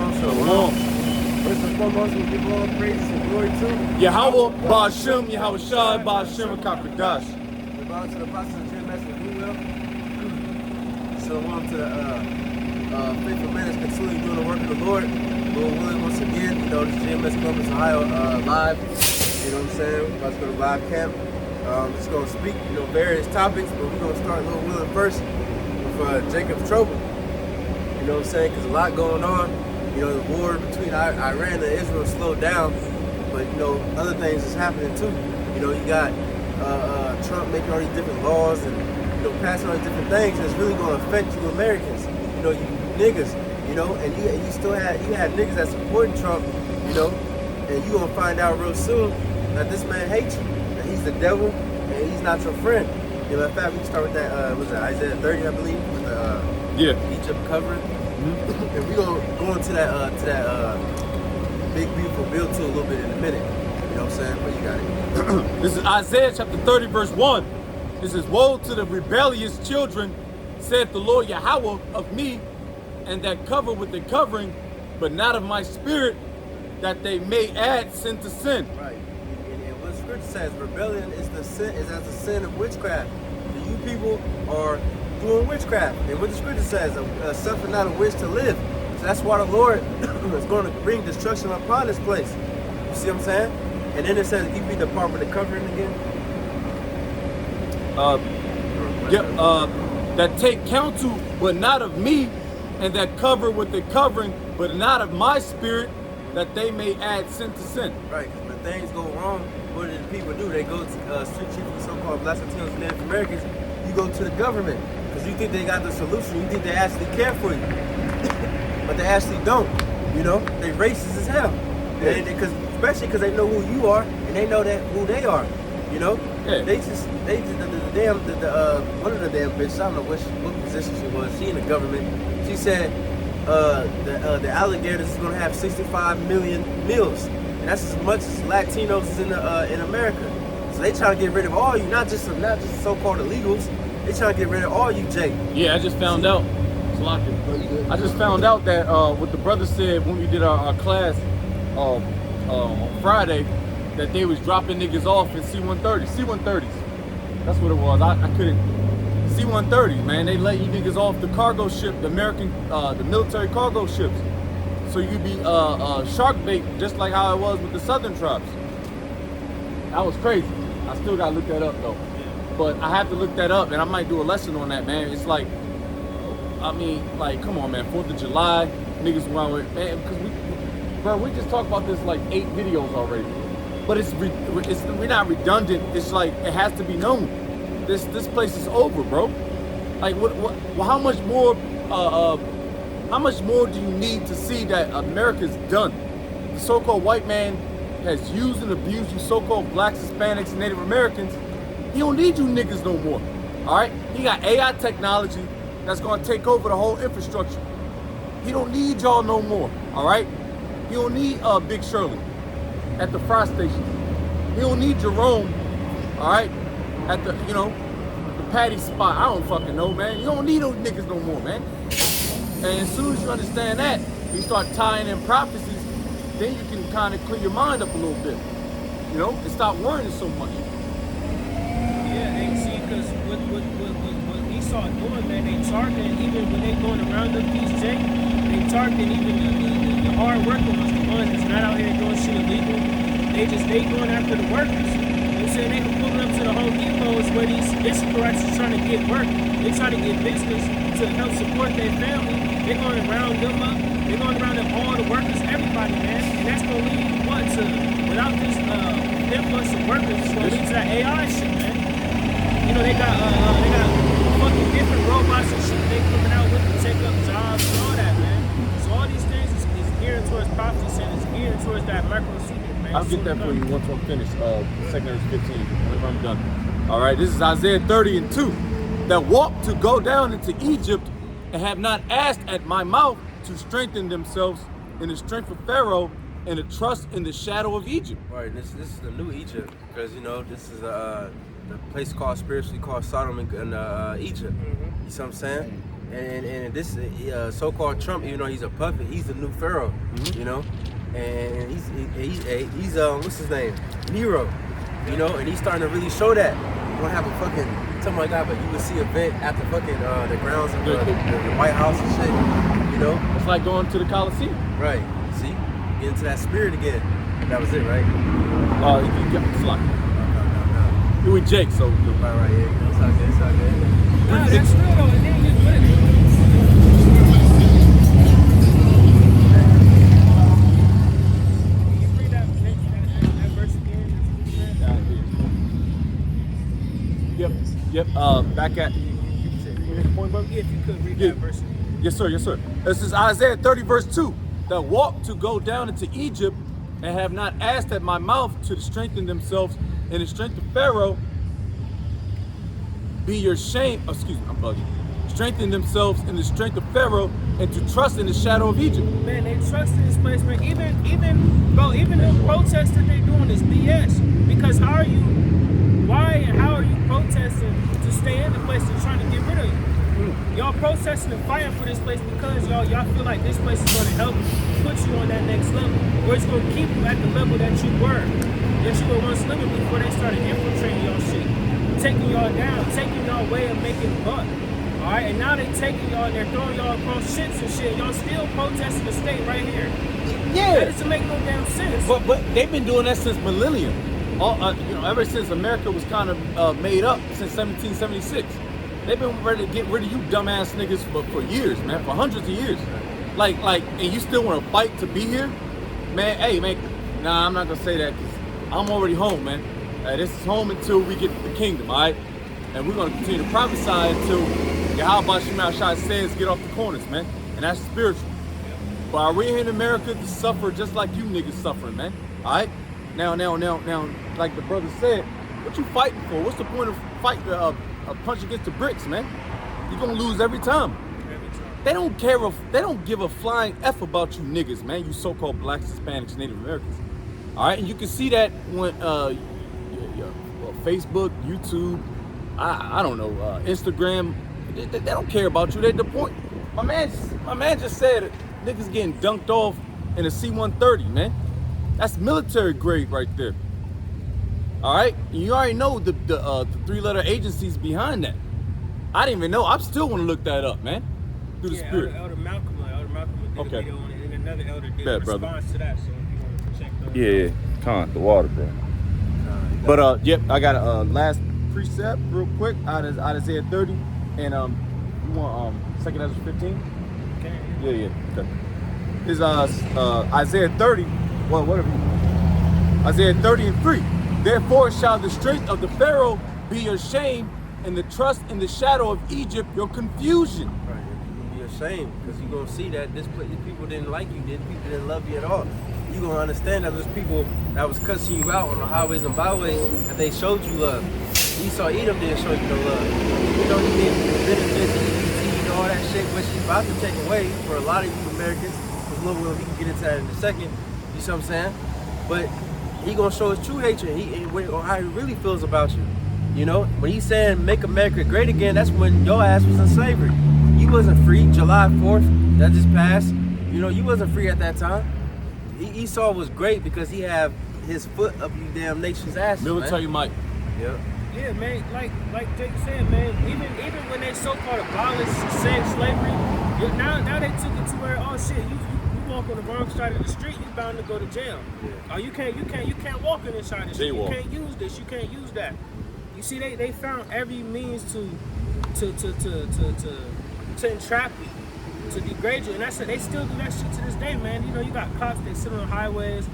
Shalom. First and foremost, we give all praises and glory to Yahweh, Ba'ashem, Yahweh Shai, Ba'ashem, Kakadash. We bow to the apostles and Jim Master, we will. Shalom to the faithful men that's continually doing the work of the Lord. Lord willing, once again, this GMS Columbus, Ohio, live. You know what I'm saying? We're about to go to live camp. Just going to speak, various topics, but we're going to start Lord willing first with Jacob's trouble. You know what I'm saying? Because a lot going on. The war between Iran and Israel slowed down, but other things is happening too. You got Trump making all these different laws and passing all these different things that's really going to affect you Americans. You niggas. And you still had niggas that supporting Trump. And you gonna find out real soon that this man hates you, that he's the devil, and he's not your friend. In fact, we can start with that. Was it Isaiah 30, I believe, with the Egypt covering. Mm-hmm. And we're gonna go into that big beautiful build to a little bit in a minute. You know what I'm saying? But you got it. This is Isaiah chapter 30, verse 1. This is, woe to the rebellious children, saith the Lord Yahweh of me, and that cover with the covering, but not of my spirit, that they may add sin to sin. Right. And what the scripture says, rebellion is as the sin of witchcraft. So you people are doing witchcraft. And what the scripture says, suffer not a wish to live. So that's why the Lord is going to bring destruction upon this place. You see what I'm saying? And then it says, you read the part with the covering again. That take counsel, but not of me, and that cover with the covering, but not of my spirit, that they may add sin to sin. Right, because when things go wrong, what do the people do? They go to street chief of so-called Blacks, Latinos, and Native Americans. You go to the government, because you think they got the solution. You think they actually care for you. But they actually don't. They racist as hell. Especially because they know who you are, and they know who they are. Yeah. One of the damn bitches, I don't know what position she was. She in the government. She said the alligators is gonna have 65 million meals, and that's as much as Latinos is in America. So they trying to get rid of all you, not just so-called illegals. They trying to get rid of all you, Jake. Yeah, I just found out. I just found out that what the brother said when we did our class on Friday, that they was dropping niggas off in C-130s. That's what it was. I couldn't. C-130s, man. They let you niggas off the cargo ship, the military cargo ships. So you'd be shark bait, just like how it was with the southern tribes. That was crazy. I still gotta look that up though. But I have to look that up, and I might do a lesson on that, man. It's like, come on, man. 4th of July, niggas around with, man, because we just talked about this like 8 videos already. But we're not redundant. It's like, it has to be known. This place is over, bro. Like, how much more do you need to see that America's done? The so-called white man has used and abused you so-called blacks, Hispanics, and Native Americans. He don't need you niggas no more. All right? He got AI technology that's gonna take over the whole infrastructure. He don't need y'all no more. All right? He don't need Big Shirley at the fry station. He don't need Jerome, all right, at the the patty spot. I don't fucking know, man. You don't need those niggas no more, man. And as soon as you understand that, you start tying in prophecies, then you can kind of clear your mind up a little bit, and stop worrying so much. Yeah, they see, because what Esau doing, man, they targeting, even when they going around them these Jake, they targeting even the hard worker ones, the ones that's not out here doing shit illegal. They going after the workers. They say they can pull up to the Home Depots where these Israelites is trying to get work. They trying to get business to help support their family. They're going to round them up. They're going to round up all the workers, everybody, man. And that's going to lead without this influx of workers, it's going to lead to that AI shit, man. They got fucking different robots and shit they coming out with to take up jobs and all that, man. So all these things is geared towards prophecy and it's geared towards that micro-secret, man. I'll get that for you once I'm finished. Second verse 15, whenever I'm done. All right, this is Isaiah 30 and 2. That walk to go down into Egypt and have not asked at my mouth to strengthen themselves in the strength of Pharaoh and to trust in the shadow of Egypt. Right, this is the new Egypt, because this is the place spiritually called Sodom and Egypt. Mm-hmm. You see what I'm saying? And this so-called Trump, even though he's a puppet, he's the new pharaoh, you know. And he's what's his name, Nero, you know. And he's starting to really show that. We're gonna have a fucking something like that, but you would see a event at the fucking the grounds of the White House and shit, you know. It's like going to the Coliseum. Right. See, get into that spirit again. That was it, right? It's like you with Jake, so right, yeah. It's all good. It's all good. Nah, that's real though. And then you put it. Yep. Back at. Yeah, if you could read that verse again. Yes, sir. This is Isaiah 30, verse 2. That walk to go down into Egypt and have not asked at my mouth to strengthen themselves in the strength of Pharaoh. Be your shame. Excuse me, I'm bugging. Strengthen themselves in the strength of Pharaoh and to trust in the shadow of Egypt. Man, they trust in this place, man. Even the protests that they doing is BS. Because why and how are you protesting to stay in the place they're trying to get rid of you? Y'all protesting and fighting for this place because y'all feel like this place is going to help put you on that next level, where it's going to keep you at the level that you were once living before they started infiltrating y'all shit, taking y'all down, taking y'all way of making buck. All right, and now they taking y'all and they're throwing y'all across shits and shit. Y'all still protesting to stay right here. Yeah, that doesn't make no damn sense. But they've been doing that since millennium. Ever since America was kind of made up since 1776. They've been ready to get rid of you dumbass niggas for years, man, for hundreds of years. Like, and you still want to fight to be here? Man, hey, man, nah, I'm not going to say that because I'm already home, man. This is home until we get the kingdom, all right? And we're going to continue to prophesy until Yahweh Shema Shai says get off the corners, man. And that's spiritual. But are we here in America to suffer just like you niggas suffering, man? All right? Now, like the brother said, what you fighting for? What's the point of fighting a punch against the bricks, man? You're gonna lose every time. They don't give a flying F about you niggas, man. You so-called blacks, Hispanics, Native Americans. All right, and you can see that when Facebook, YouTube, I don't know, Instagram, they don't care about you. They the point. My man just said niggas getting dunked off in a C-130, man. That's military grade right there. All right, you already know the three-letter agencies behind that. I didn't even know. I still want to look that up, man. Through the spirit. Elder Malcolm did a video on it, and another elder did a response brother. to that. So if you want to check those. Yeah, the water, bro. But yep, I got a last precept real quick out of Isaiah 30, and you want 2 Ezra 15? Okay. Yeah. Okay. Is Isaiah 30. Well, whatever. Isaiah 30 and 3. Therefore shall the strength of the Pharaoh be your shame, and the trust in the shadow of Egypt your confusion. Right, you'll be ashamed because you're gonna see that these people didn't like you, people didn't love you at all. You're gonna understand that there's people that was cussing you out on the highways and byways that they showed you love. Esau Edom didn't show you no love. You know, he did benefits and EBT and all that shit, which he's about to take away for a lot of you Americans. Because Lil Will, he can get into that in a second. You see what I'm saying? But he gonna show his true hatred, or how he really feels about you. You know, when he's saying make America great again, that's when your ass was in slavery. You wasn't free. July 4th, that just passed. You know, you wasn't free at that time. Esau was great because he had his foot up you damn nation's ass. Military might. Yep. Yeah, man. Like Jake said, man. Even when they so-called abolished slavery, now they took it to where shit, you walk on the wrong side of the street, you bound to go to jail. Yeah. You can't walk in this side of the street. You can't use this. You can't use that. You see, they found every means to entrap you, to degrade you, and they still do that shit to this day, man. You know, you got cops that sit on highways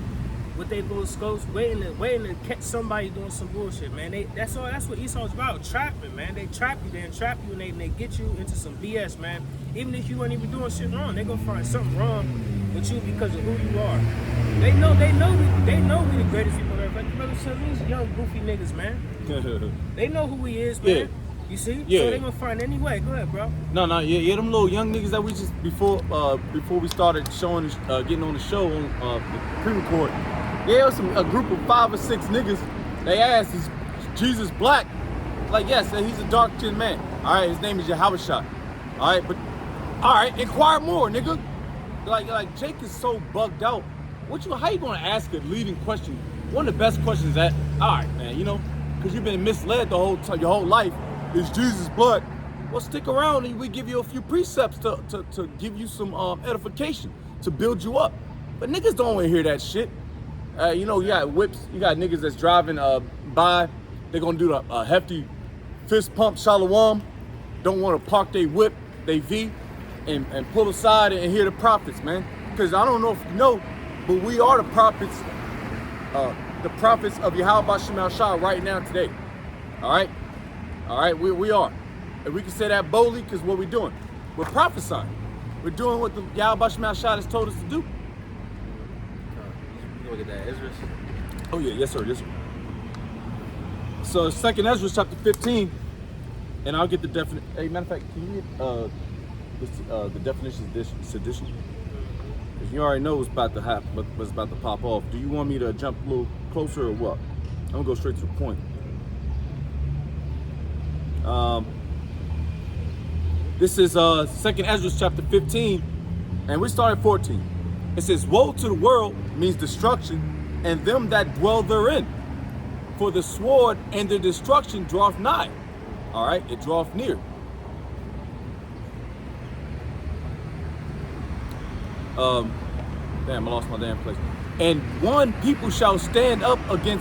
with their little scopes, waiting to catch somebody doing some bullshit, man. That's what Esau's about, trapping, man. They entrap you, and they get you into some BS, man. Even if you weren't even doing shit wrong, they gonna find something wrong with you because of who you are. They know we the greatest people ever. Like, brother, some of these young goofy niggas, man. They know who he is, man. Yeah. You see? Yeah. So they gonna find any way. Go ahead, bro. No, yeah, them little young niggas that we just before we started showing, getting on the show on the pre-record. Yeah, it was a group of 5 or 6 niggas. They asked, "Is Jesus black?" Like, yes, he's a dark-skinned man. All right, his name is Yahweh Shai. All right, but all right, inquire more, nigga. Like Jake is so bugged out. How you gonna ask a leading question? One of the best questions that, all right, man, you know, because you've been misled the whole time, your whole life. Is Jesus blood? Well, stick around and we give you a few precepts to give you some edification, to build you up. But niggas don't want to hear that shit. You know, you got whips, you got niggas that's driving by, they're gonna do a hefty fist pump shalom, don't want to park their whip, they V, and pull aside and hear the prophets, man. Because I don't know if you know, but we are the prophets of Yahweh Shema Shah right now today. All right, we are. And we can say that boldly because what we're doing, we're prophesying. We're doing what the Yahweh Shema Shah has told us to do. You look at that, Ezra. Oh yeah, yes sir. So 2nd Ezra chapter 15, and I'll get the definition. Hey, matter of fact, can you get the definition of sedition? Because you already know what's about to happen, what's about to pop off. Do you want me to jump a little closer or what? I'm gonna go straight to the point. This is 2nd Ezra chapter 15, and we start at 14. It says, "Woe to the world," means destruction, "and them that dwell therein. For the sword and the destruction draweth nigh." All right, it draweth near. Damn, I lost my damn place. "And one people shall stand up and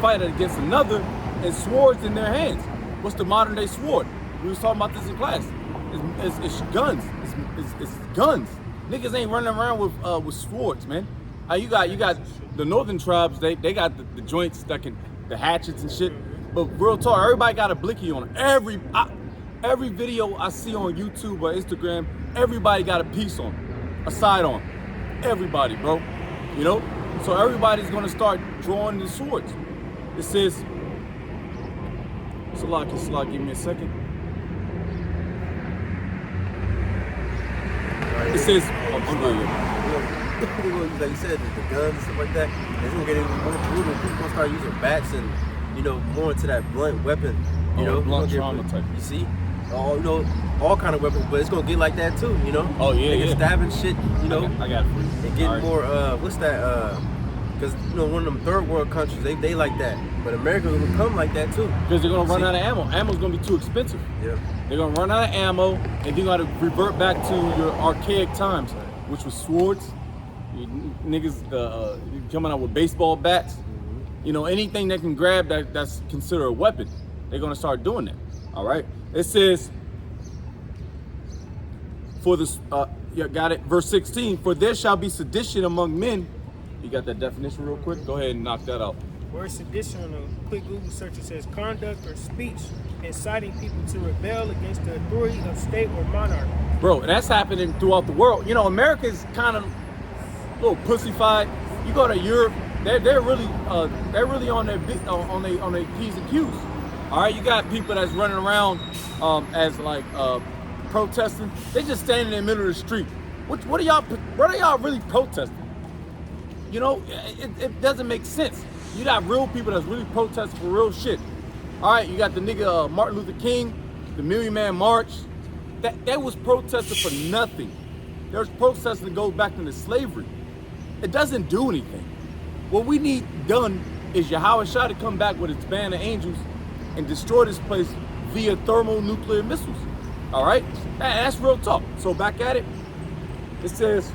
fight against another, and swords in their hands." What's the modern day sword? We was talking about this in class. It's guns. It's guns. Niggas ain't running around with swords, man. You got the northern tribes. They got the joints that can, the hatchets and shit. But real talk, everybody got a blicky on it. Every video I see on YouTube or Instagram, everybody got a piece on, a side on. Everybody, bro. You know. So everybody's gonna start drawing the swords. It says. Salak, give me a second. It says, I'm good. Like you said, the guns and stuff like that, it's gonna get even more brutal. People gonna start using bats and, you know, more into that blunt weapon. You know, blunt trauma type. You see, all kind of weapons, but it's gonna get like that too. You know. Oh yeah, they get stabbing shit. You know. I got it for you. And getting more. What's that? Because you know, one of them third world countries, they like that, but America will come like that too. Because they're gonna run out of ammo. Ammo's gonna be too expensive. Yeah. They're gonna run out of ammo, and they're gonna revert back to your archaic times, which was swords. You niggas coming out with baseball bats. You know, anything they can grab that's considered a weapon, they're gonna start doing that. All right. It says, for this, got it. Verse 16. "For there shall be sedition among men." You got that definition real quick? Go ahead and knock that out. Word sedition on a quick Google search, it says conduct or speech inciting people to rebel against the authority of state or monarch. Bro, that's happening throughout the world. You know, America's kind of a little pussyfied. You go to Europe, they're really on their P's and Q's. All right, you got people that's running around as like protesting. They just standing in the middle of the street. What are y'all really protesting? You know, it doesn't make sense. You got real people that's really protesting for real shit. All right, you got the nigga Martin Luther King, the Million Man March. That was protesting for nothing. There was protesting that goes back into slavery. It doesn't do anything. What we need done is Yahweh Shah to come back with its band of angels and destroy this place via thermonuclear missiles. All right, that's real talk. So back at it, it says,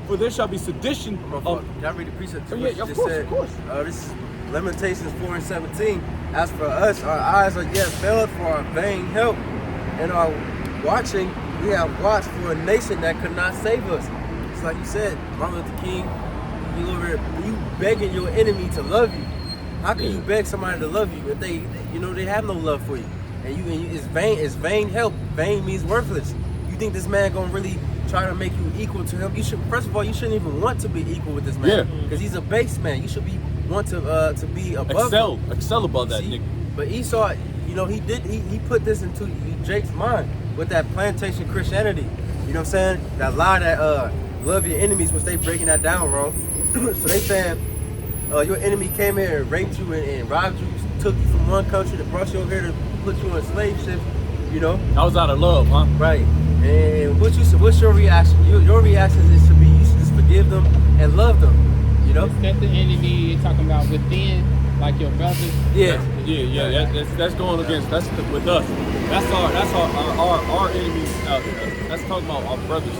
"For there shall be sedition." Can I read the precept? Yeah, of course. This is Lamentations 4:17. "As for us, our eyes are yet veiled for our vain help, and our watching, we have watched for a nation that could not save us." It's like you said, Martin Luther King, you begging your enemy to love you. How can you beg somebody to love you if they have no love for you? And it's vain help. Vain means worthless. You think this man gonna really try to make you equal to him? First of all, you shouldn't even want to be equal with this man. Because he's a base man. You should want to be above him. Excel above that nigga. But Esau, you know, he put this into Jake's mind with that plantation Christianity. You know what I'm saying? That lie that love your enemies, which they breaking that down wrong. So they saying your enemy came here and raped you and robbed you, took you from one country, that brought you over here to put you on slave ships. You know? That was out of love, huh? Right. And what's your reaction? Your reaction is to be, you should just forgive them and love them. You know? Is that the enemy you're talking about within, like your brothers? Yeah. That's going against, that's with us. That's our enemies out there. That's talking about our brothers,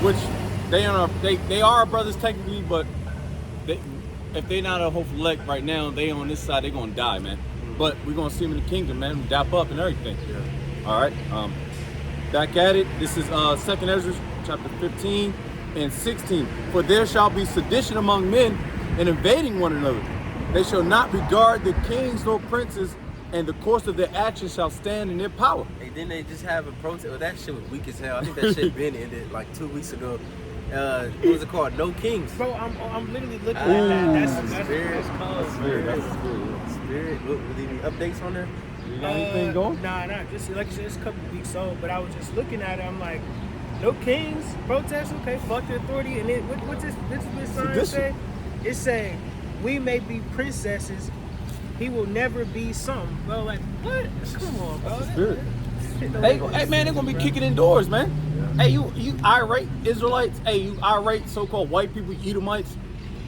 which they are our brothers technically, but if they're not a hopeful elect right now, they on this side, they're gonna die, man. But we're gonna see them in the kingdom, man. We dap up and everything. Yeah. All right. Back at it. This is 2nd Ezra, chapter 15 and 16. For there shall be sedition among men and invading one another. They shall not regard the kings nor princes, and the course of their actions shall stand in their power. And then they just have a protest. Well, that shit was weak as hell. I think that shit been ended like 2 weeks ago. What was it called? No Kings. Bro, I'm literally looking at that. That's Spirit. Spirit. What any updates on there? You got anything going? Nah, just like you said, it's a couple of weeks old. But I was just looking at it. I'm like, no kings, protest. Okay, fuck the authority. And then what's this sign say? It say, we may be princesses. He will never be some. Bro, like what? Come on, bro. Spirit. Hey man, they're gonna be kicking indoors, man. Yeah. Hey, you irate Israelites. Hey, you irate so-called white people, Edomites.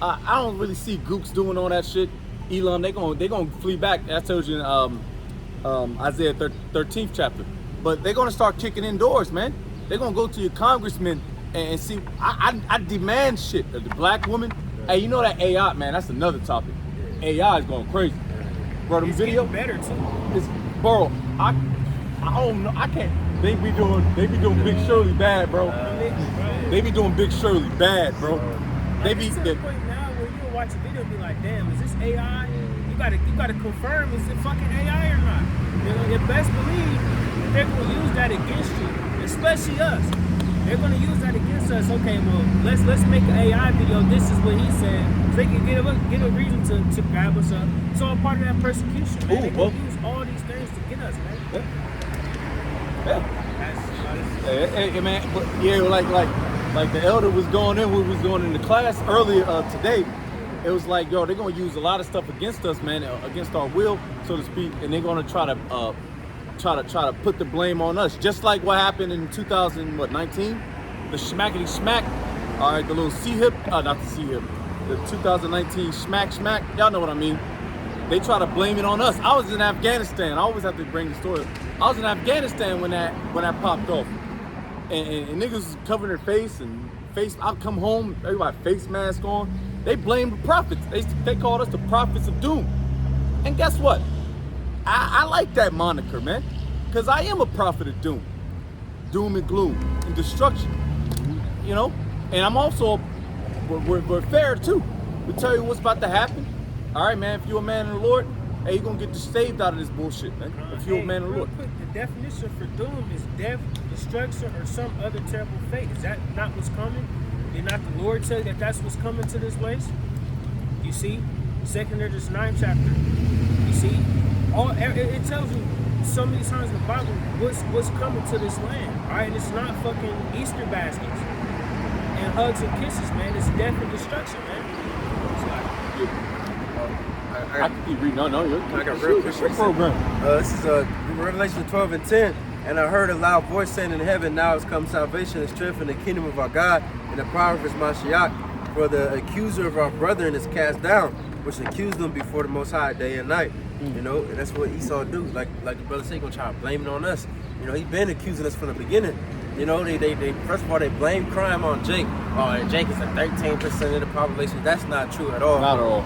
I don't really see gooks doing all that shit. Elam, they gonna flee back. I told you in Isaiah 13th chapter. But they're gonna start kicking indoors, man. They're gonna go to your congressmen and see. I demand shit of the black woman. Hey, you know that AI, man? That's another topic. AI is going crazy. Bro, them video better too. Bro, I don't know. I can't. They be doing Big Shirley bad, bro. They be doing Big Shirley bad, bro. They be to the point now where you watch a video and be like, damn, is this AI? You gotta confirm, is it fucking AI or not? You know, you best believe they're gonna use that against you, especially us. They're gonna use that against us. Okay, well, let's make an AI video. This is what he said. So they can get a reason to grab us up. It's all part of that persecution, man. They gonna use all these things to get us, man. Hey, man, but yeah, like the elder was going in, we was going in the class earlier today. It was like, yo, they're gonna use a lot of stuff against us, man, against our will, so to speak, and they're gonna try to put the blame on us, just like what happened in 2019, the schmackety smack. All right, the little C-hip, not the C-hip, the 2019 smack, y'all know what I mean. They try to blame it on us. I was in Afghanistan. I always have to bring the story. I was in Afghanistan when that popped off, and niggas was covering their face and face. I'll come home, everybody face mask on. They blamed the prophets. They called us the prophets of doom. And guess what? I like that moniker, man, because I am a prophet of doom and gloom and destruction. You know, and I'm also we're fair too. We tell you what's about to happen. All right, man. If you're a man in the Lord, hey, you're gonna get saved out of this bullshit, man. If you're a man in the Lord. Quick, the definition for doom is death, destruction, or some other terrible fate. Is that not what's coming? Did not the Lord say that that's what's coming to this place? You see, 2nd Ezra 9th chapter. You see, it tells you so many times in the Bible what's coming to this land. All right, and it's not fucking Easter baskets and hugs and kisses, man. It's death and destruction, man. I can keep reading. No, I got real quick program. This is Revelation 12 and 10. And I heard a loud voice saying in heaven, now has come salvation and strength in the kingdom of our God and the power of his Mashiach. For the accuser of our brethren is cast down, which accused them before the Most High day and night. You know, and that's what Esau do. Like the brother said, gonna try to blame it on us. You know, he's been accusing us from the beginning. You know, they first of all, they blame crime on Jake. Oh, Jake is a 13% of the population. That's not true at all. Not at all.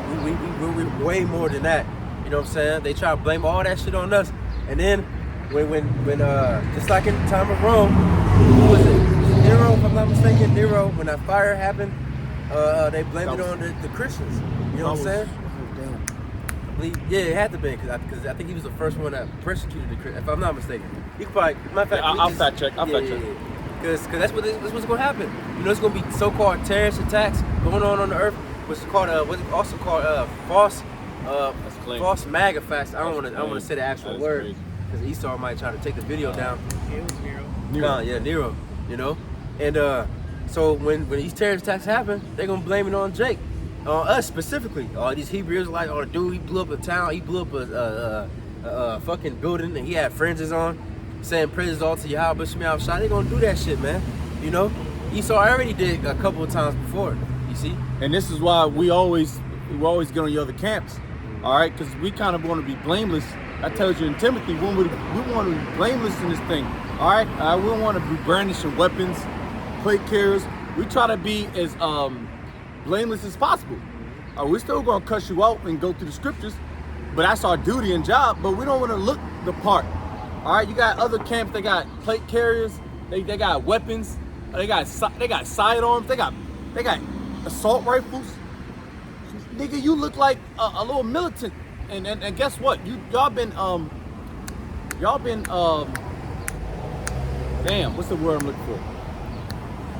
We're way more than that. You know what I'm saying? They try to blame all that shit on us. And then when just like in the time of Rome, who was it? Nero, if I'm not mistaken, Nero, when that fire happened, they blamed it on the Christians. You know what I'm saying? Yeah, it had to be because I think he was the first one that persecuted the Christians. If I'm not mistaken, you could probably. Matter of fact, I'll fact check. Because that's what's going to happen. You know, it's going to be so-called terrorist attacks going on the earth, which is called also called false MAGA facts. I don't want to say the actual word because Esau might try to take the video down. Yeah, it was Nero. Nero. You know, and so when these terrorist attacks happen, they're gonna blame it on Jake. On us specifically, all these Hebrew Israelites, dude, he blew up a town, he blew up a fucking building, and he had fringes on. saying praises all to Yahweh Shemel Shai, they gonna do that shit, man. You know, Esau already did a couple of times before. You see, and this is why we always get on the other camps, all right? Because we kind of want to be blameless. That tells you in Timothy, we want to be blameless in this thing, all right? We don't want to be brandishing weapons, plate carriers. We try to be as blameless as possible. We're still going to cuss you out and go through the scriptures, but that's our duty and job. But we don't want to look the part. All right, you got other camps. They got plate carriers. They got weapons. They got sidearms. They got assault rifles. Nigga, you look like a little militant. And guess what? Y'all been damn, what's the word I'm looking for?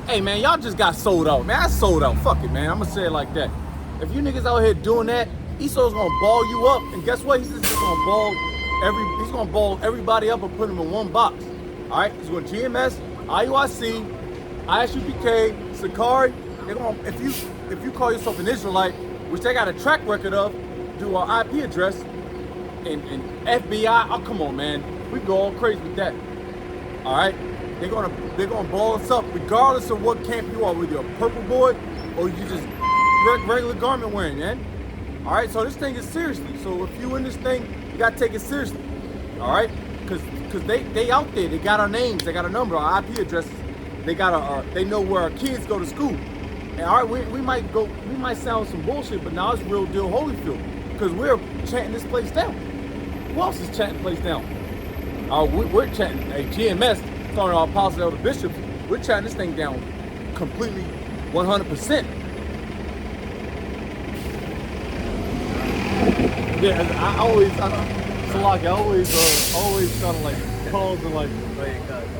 Hey man, y'all just got sold out, man. I sold out. Fuck it, man. I'm gonna say it like that. If you niggas out here doing that, Esau's gonna ball you up, and guess what? He's just gonna ball everybody up and put them in one box. All right, he's going GMS, IUIC, ISUPK, Sakari. They're gonna if you call yourself an Israelite, which they got a track record of, do our IP address, and FBI. Oh come on, man, we go all crazy with that. All right, they're gonna ball us up regardless of what camp you are, whether you're a purple boy or you just regular garment wearing, man. All right, so this thing is seriously. So if you in this thing, you gotta take it seriously. All right, because they out there. They got our names. They got our number, our IP addresses. They got they know where our kids go to school. And all right, we might sound some bullshit, but now it's real deal Holyfield, because we're chanting this place down. Who else is chanting the place down? We're chanting GMS, calling our apostles, elder bishops. We're chanting this thing down completely, 100%. Yeah, I always try to like pause and like,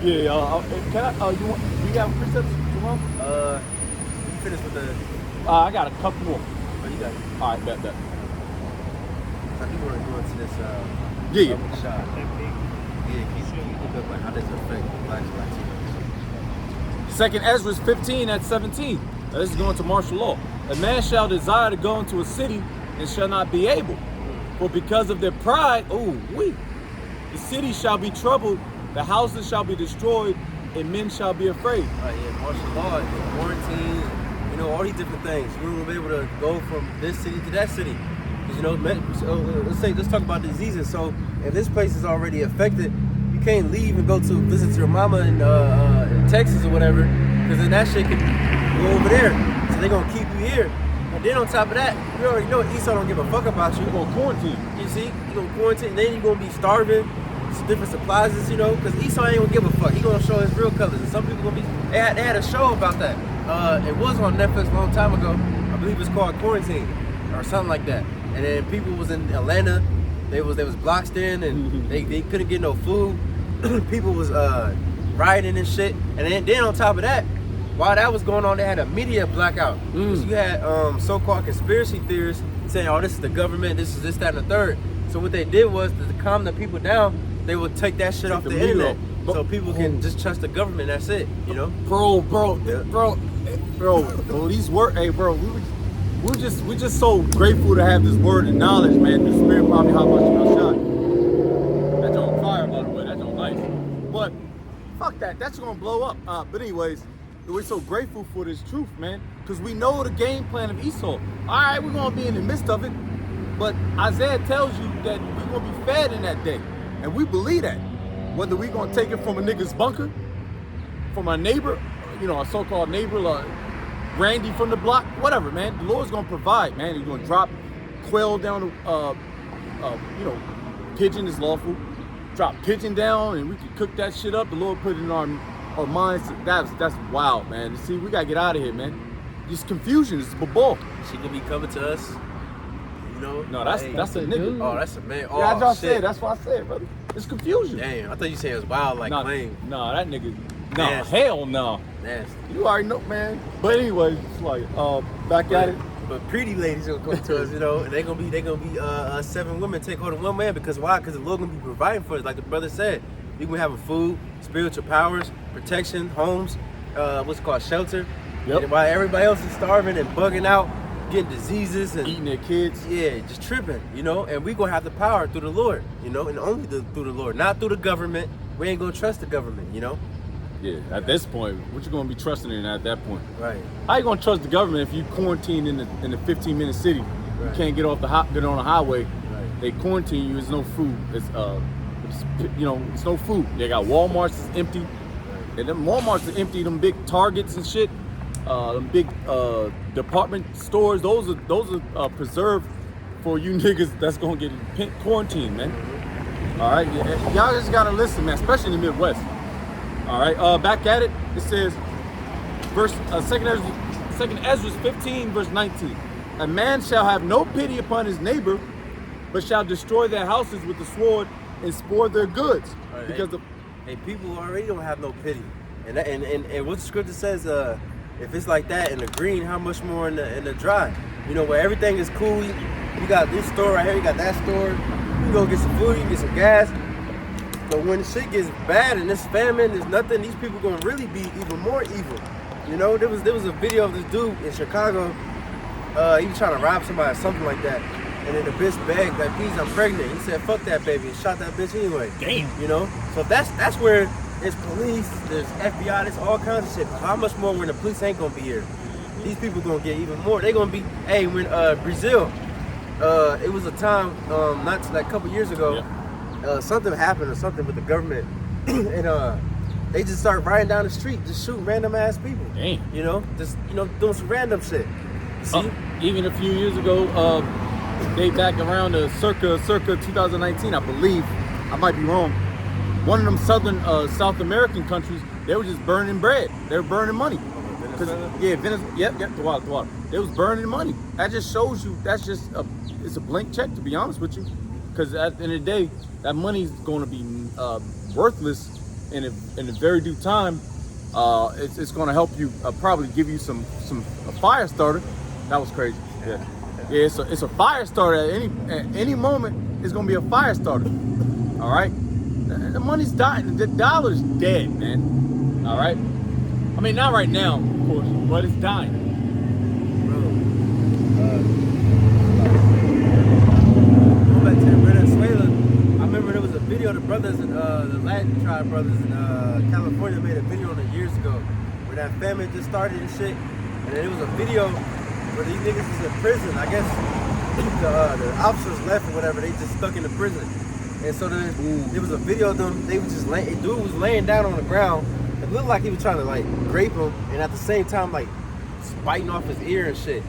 yeah. Can I? You got precepts? You want? Finish with the. I got a couple more. Oh, you got it. All right, bet. I do want to go into this. Yeah. Shot. Keep up like how does it affect blacks? Second Ezra 15 at 17. Now, this is going to martial law. A man shall desire to go into a city and shall not be able. For because of their pride, the city shall be troubled, the houses shall be destroyed, and men shall be afraid. Yeah, martial law, quarantine, all these different things. We will be able to go from this city to that city. Because, let's talk about diseases. So if this place is already affected, you can't leave and go to visit your mama in Texas or whatever, because then that shit can go over there. So they're going to keep you here. And then on top of that, you already know Esau don't give a fuck about you. You're going to quarantine. You see? You're going to quarantine, and then you're going to be starving. Some different supplies, because Esau ain't going to give a fuck. He's going to show his real colors. And some people going to be... They had a show about that. It was on Netflix a long time ago. I believe it's called Quarantine or something like that. And then people was in Atlanta. They was blocked in, and they couldn't get no food. People was rioting and shit. And then on top of that, while that was going on, they had a media blackout. Because you had so-called conspiracy theorists saying, "Oh, this is the government. This is this, that, and the third." So what they did was to calm the people down, they would take that shit off the internet, so people can just trust the government. That's it, Bro. These words, hey, bro. We're just so grateful to have this word and knowledge, man. The spirit probably how much you shot. That's on fire, by the way. That's on nice. But fuck that. That's gonna blow up. But anyways, we're so grateful for this truth, man, because we know the game plan of Esau. All right, we're gonna be in the midst of it, but Isaiah tells you that we're gonna be fed in that day, and we believe that. Whether we're gonna take it from a nigga's bunker, from our neighbor, a so-called neighbor, like Randy from the block, whatever, man. The Lord's gonna provide, man. He's gonna drop quail down, pigeon is lawful. Drop pigeon down, and we can cook that shit up. The Lord put it in our minds. That's wild, man. See, we gotta get out of here, man. This confusion is babble. She could be coming to us. No, that's a nigga. Oh, that's a man. Oh, yeah, shit. said. That's what I said, brother. It's confusion. Damn, I thought you said it was wild, like Claim. No, that nigga. No, Nasty. hell no. Nasty. You already know, man. But anyway, it's like back at it. But pretty ladies gonna come to us, and they gonna be 7 women take hold of 1 man. Because why? Because the Lord gonna be providing for us, like the brother said. We gonna have a food, spiritual powers, protection, homes, what's it called, shelter. Yep. And while everybody else is starving and bugging out, getting diseases and eating their kids. Yeah, just tripping, and we gonna have the power through the Lord, and only through the Lord, not through the government, we ain't gonna trust the government, you know? Yeah, at this point, what you gonna be trusting in at that point? Right. How you gonna trust the government if you quarantine in the 15-minute city? You can't get on the highway. Right. They quarantine you. There's no food. It's it's no food. They got Walmart's is empty. Right. And them Walmart's are empty. Them big Targets and shit. Them big department stores. Those are preserved for you niggas that's gonna get quarantined, man. All right, y'all just gotta listen, man, especially in the Midwest. All right, back at it. It says, Second Ezra 15, verse 19. A man shall have no pity upon his neighbor, but shall destroy their houses with the sword and spoil their goods. Right, because people already don't have no pity, and what the scripture says, if it's like that in the green, how much more in the dry? You know, where everything is cool. You got this store right here, you got that store. You can go get some food, you can get some gas. But when shit gets bad and there's famine, there's nothing, these people gonna really be even more evil. You know, there was a video of this dude in Chicago. He was trying to rob somebody or something like that. And then the bitch begged, like, please, I'm pregnant. He said, fuck that baby, and shot that bitch anyway. Damn. You know? So that's where there's police, there's FBI, there's all kinds of shit. How much more when the police ain't gonna be here? These people gonna get even more. They gonna be, hey, when Brazil, it was a time, not like a couple years ago, something happened or something with the government, and they just start riding down the street, just shooting random ass people. Damn. You know, just doing some random shit. See? Even a few years ago, they back around circa 2019, I believe. I might be wrong. One of them South American countries, they were just burning bread. They were burning money. Venezuela? Yeah, Venezuela. Yep, the water. They was burning money. That just shows you. That's just it's a blank check, to be honest with you. Because at the end of the day, that money's going to be worthless in a very due time. It's going to help you, probably give you a fire starter. That was crazy. Yeah. It's a fire starter at any moment. It's going to be a fire starter. All right. The money's dying. The dollar's dead, man. All right. I mean, not right now, of course, but it's dying. Bro, going back to Venezuela, I remember there was a video the brothers in the Latin tribe brothers in California made a video on it years ago where that famine just started and shit, and then it was a video where these niggas was in prison. I guess the officers left or whatever, they just stuck in the prison. And so there was a video of them, they was just dude was laying down on the ground. It looked like he was trying to like grape him, and at the same time like biting off his ear and shit.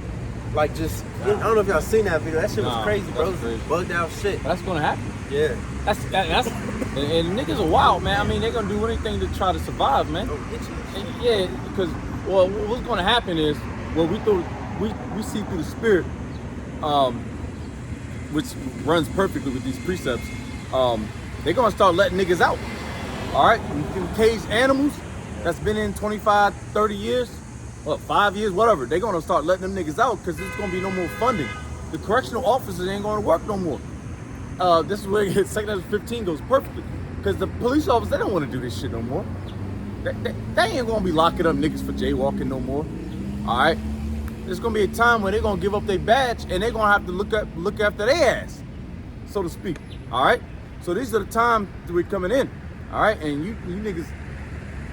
Like just, I don't know if y'all seen that video. That shit was crazy, bro. Crazy. Bugged out shit. That's gonna happen. Yeah. That's and niggas are wild, man. I mean, they're gonna do anything to try to survive, man. And yeah, because what's gonna happen is, we see through the spirit, which runs perfectly with these precepts. They're gonna start letting niggas out. All right, caged animals that's been in 25, 30 years, 5 years, whatever. They're gonna start letting them niggas out because there's gonna be no more funding. The correctional officers ain't gonna work no more. This is where Second Ezra 15 goes perfectly, because the police officers, they don't want to do this shit no more. They ain't gonna be locking up niggas for jaywalking no more. All right, there's gonna be a time when they're gonna give up their badge and they're gonna have to look after their ass, so to speak. All right, so these are the times that we're coming in. All right, and you niggas,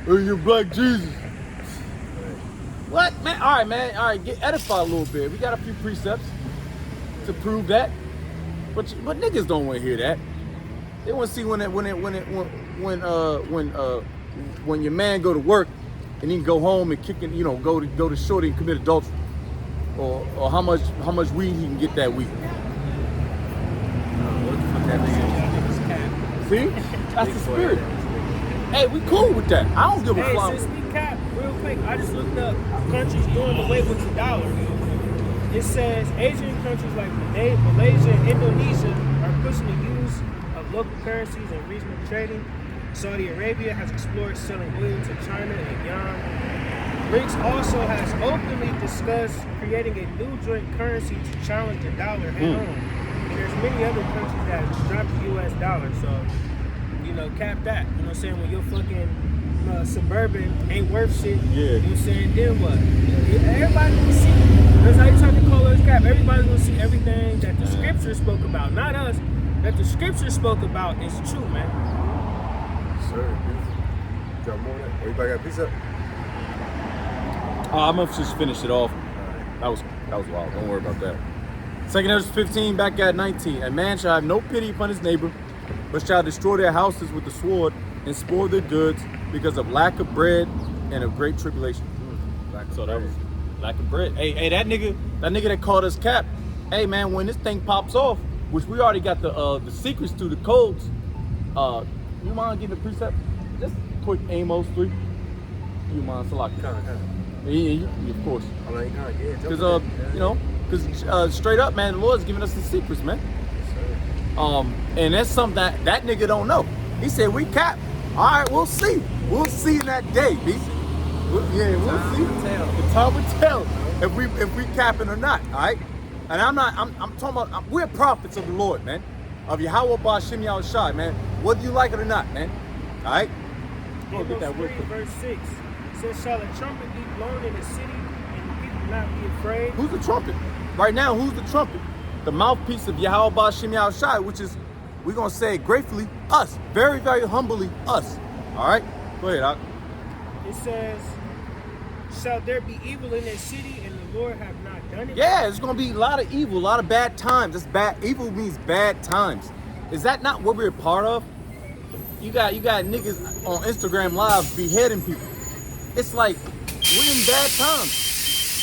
oh, you're Black Jesus. What, man? All right, man. All right, get edified a little bit. We got a few precepts to prove that, but niggas don't want to hear that. They want to see when your man go to work and he can go home and kick and go to shorty and commit adultery, or how much weed he can get that week. See? That's the spirit. Hey, we cool with that. I don't give a fuck. Hey, since we cap, real quick, I just looked up countries doing away with the dollar. It says Asian countries like Malaysia and Indonesia are pushing the use of local currencies and regional trading. Saudi Arabia has explored selling oil to China and yuan. BRICS also has openly discussed creating a new joint currency to challenge the dollar head-on. And there's many other countries that drop the U.S. dollar, so, cap that. You know what I'm saying? When your fucking Suburban ain't worth shit, you know what I'm saying? Then what? Everybody's gonna see. That's how you try to call us cap. Everybody's gonna see everything that the scripture spoke about, not us, that the scripture spoke about is true, man. sir. Peace. Drop more. Everybody got a piece up? I'm gonna just finish it off. That was wild. Don't worry about that. 2 Ezra 15, back at 19. A man shall have no pity upon his neighbor, but shall destroy their houses with the sword and spoil their goods because of lack of bread and of great tribulation. So that was lack of bread. Hey, that nigga that called us cap. Hey man, when this thing pops off, which we already got the secrets to the codes. You mind giving a precept? Just quick Amos 3. You mind, Salaki? Yeah, of course. Because straight up, man, the Lord's giving us the secrets, man. And that's something that nigga don't know. He said we cap. All right, we'll see. We'll see in that day, B. We'll see. The time will tell if we capping or not. All right. And I'm talking about we're prophets of the Lord, man, of Yahweh Ba'Shem Yahushai, man. Whether you like it or not, man. All right. Amos 3, verse 6 says, "Shall a trumpet be blown in the city, and the people not be afraid?" Who's the trumpet? Right now, who's the trumpet? The mouthpiece of Yahweh Ba'Shem Yahushai, which is, we're going to say it gratefully, us. Very, very humbly, us. All right? Go ahead, Doc. It says, "Shall there be evil in that city, and the Lord have not done it?" Yeah, it's going to be a lot of evil, a lot of bad times. That's bad. Evil means bad times. Is that not what we're a part of? You got niggas on Instagram Live beheading people. It's like, we're in bad times.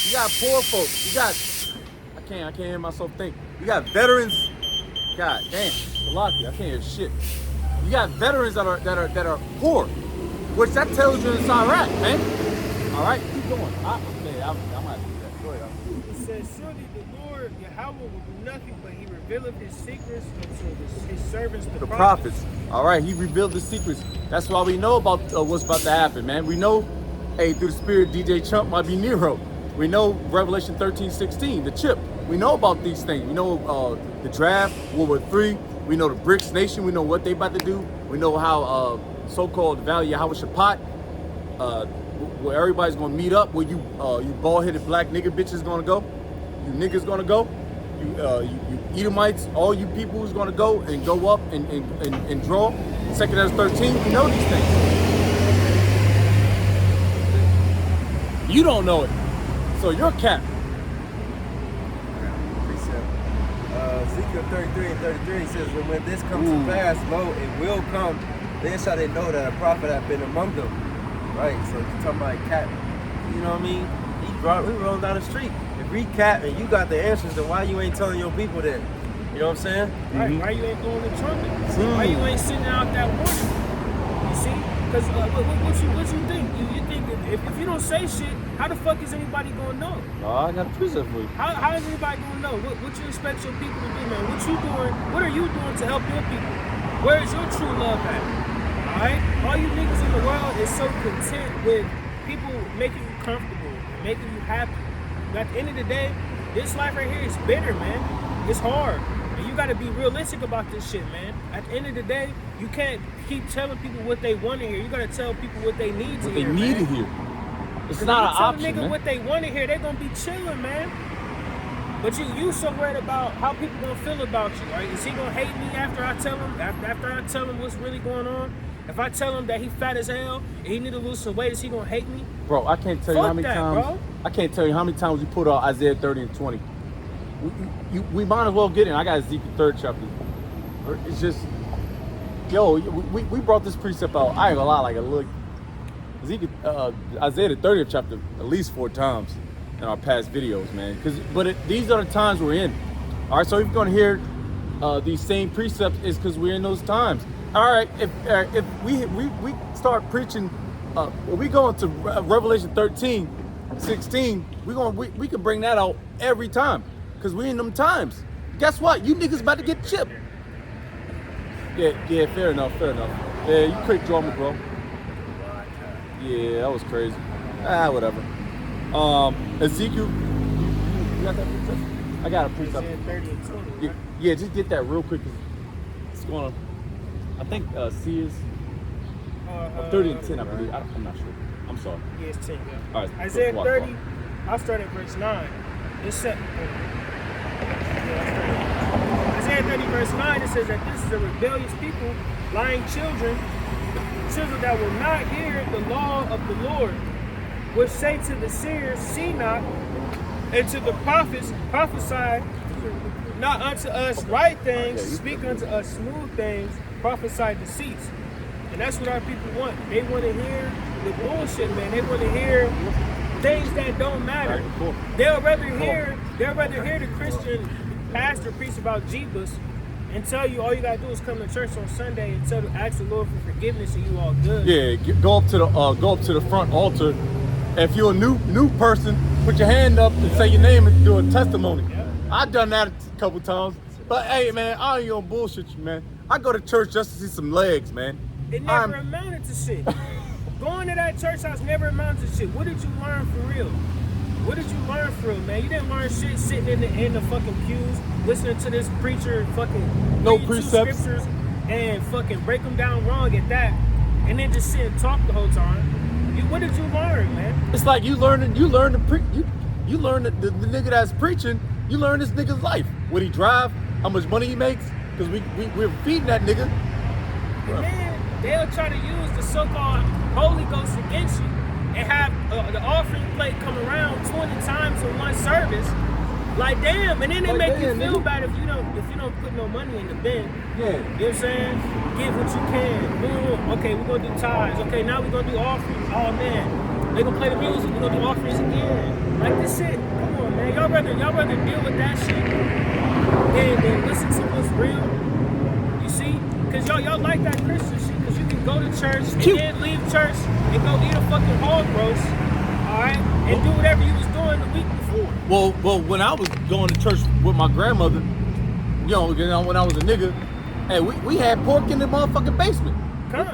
You got poor folks. You got... I can't hear myself think. You got veterans. God damn, Salaki, I can't hear shit. You got veterans that are poor, which that tells you it's Iraq, man. All right, keep going. I might do that. Go ahead. It says, "Surely the Lord Yahweh will do nothing, but He revealeth His secrets unto His servants the prophets." All right, He revealed the secrets. That's why we know about what's about to happen, man. We know, hey, through the spirit, DJ Chump might be Nero. We know Revelation 13:16, the chip. We know about these things. We know the draft, World War III. We know the BRICS nation. We know what they about to do. We know how so-called Valley Yahweh Shabbat, where everybody's gonna meet up. Where you bald-headed black nigga bitches gonna go. You niggas gonna go. You Edomites, all you people who's gonna go up and draw. 2 Ezra 13. We know these things. You don't know it, so you're capped. Ezekiel 33 and 33 says, "And when this comes to pass, lo, it will come. Then shall they know that a prophet hath been among them." Right. So you're talking about cat. You know what I mean? We rolling down the street. If we cat and you got the answers, then why you ain't telling your people that? You know what I'm saying? Right. Why you ain't blowing the trumpet? Why you ain't sending out that warning? You see? Because what you think? You think that if you don't say shit, how the fuck is anybody gonna know? I got a precept for you. How is anybody gonna know? What you expect your people to do, man? What you doing? What are you doing to help your people? Where is your true love at? Alright? All you niggas in the world is so content with people making you comfortable, making you happy. But at the end of the day, this life right here is bitter, man. It's hard. And you gotta be realistic about this shit, man. At the end of the day, you can't keep telling people what they want to hear. You gotta tell people what they need to hear. What they need to hear. It's not an option, man. Tell a nigga what they want to hear, they gonna be chilling, man. But you so worried about how people gonna feel about you, right? Is he gonna hate me after I tell him what's really going on? If I tell him that he fat as hell and he need to lose some weight, is he gonna hate me? Bro, I can't tell you how many times. Bro. I can't tell you how many times we put out Isaiah 30 and 20. We might as well get in. I got Ezekiel 3rd chapter. It's just, yo, we brought this precept out. I ain't gonna lie, like a look. Isaiah the 30th chapter at least 4 times in our past videos, man. These are the times we're in. All right, so if you're gonna hear these same precepts, is because we're in those times. All right, if we start preaching, we go into Revelation 13:16, we can bring that out every time because we in them times. Guess what? You niggas about to get chipped. Yeah, fair enough. Yeah, you quick drama, bro. Yeah, that was crazy. Whatever. Ezekiel, you got that precept? I got a precept. Yeah, just get that real quick. It's going to, I think C is 30 and 10, I believe. I'm not sure. I'm sorry. Yeah, it's 10, yeah. All right, Isaiah 30, I'll start at verse 9. It's set. Isaiah 30, verse 9, it says that this is a rebellious people, lying children, children that will not hear the law of the Lord, which say to the seers, see not, and to the prophets, prophesy not unto us right things, speak unto us smooth things, prophesy deceits. And that's what our people want. They want to hear the bullshit, man. They want to hear things that don't matter. They'll rather hear the Christian pastor preach about Jesus and tell you all you gotta do is come to church on Sunday and ask the Lord for forgiveness and you all good. Yeah, go up to the front altar. If you're a new person, put your hand up and say your name and do a testimony. Yeah. I've done that a couple times. But hey, man, I ain't gonna bullshit you, man. I go to church just to see some legs, man. It never amounted to shit. Going to that church house never amounted to shit. What did you learn for real? What did you learn for real, man? You didn't learn shit sitting in the fucking pews, listening to this preacher fucking no precepts scriptures and fucking break them down wrong at that, and then just sit and talk the whole time. What did you learn, man? It's like you learn the nigga that's preaching. You learn this nigga's life. What he drive, how much money he makes, because we're feeding that nigga. And then they'll try to use the so-called Holy Ghost against you and have the offering plate come around 20 times in one service. Like damn, and then they make you feel bad if you don't put no money in the bin. Yeah. You know what I'm saying? Give what you can. Boom. Okay, we're gonna do tithes. Okay, now we're gonna do offerings. Oh man, they gonna play the music. We're gonna do offerings again. Like this shit. Come on, man. Y'all rather deal with that shit than listen to what's real. You see? Cause y'all like that Christian shit. Cause you can go to church and then leave church and go eat a fucking hog roast. Alright? And do whatever you was doing the week before. Well, when I was going to church with my grandmother, you know, when I was a nigga, hey, we had pork in the motherfucking basement.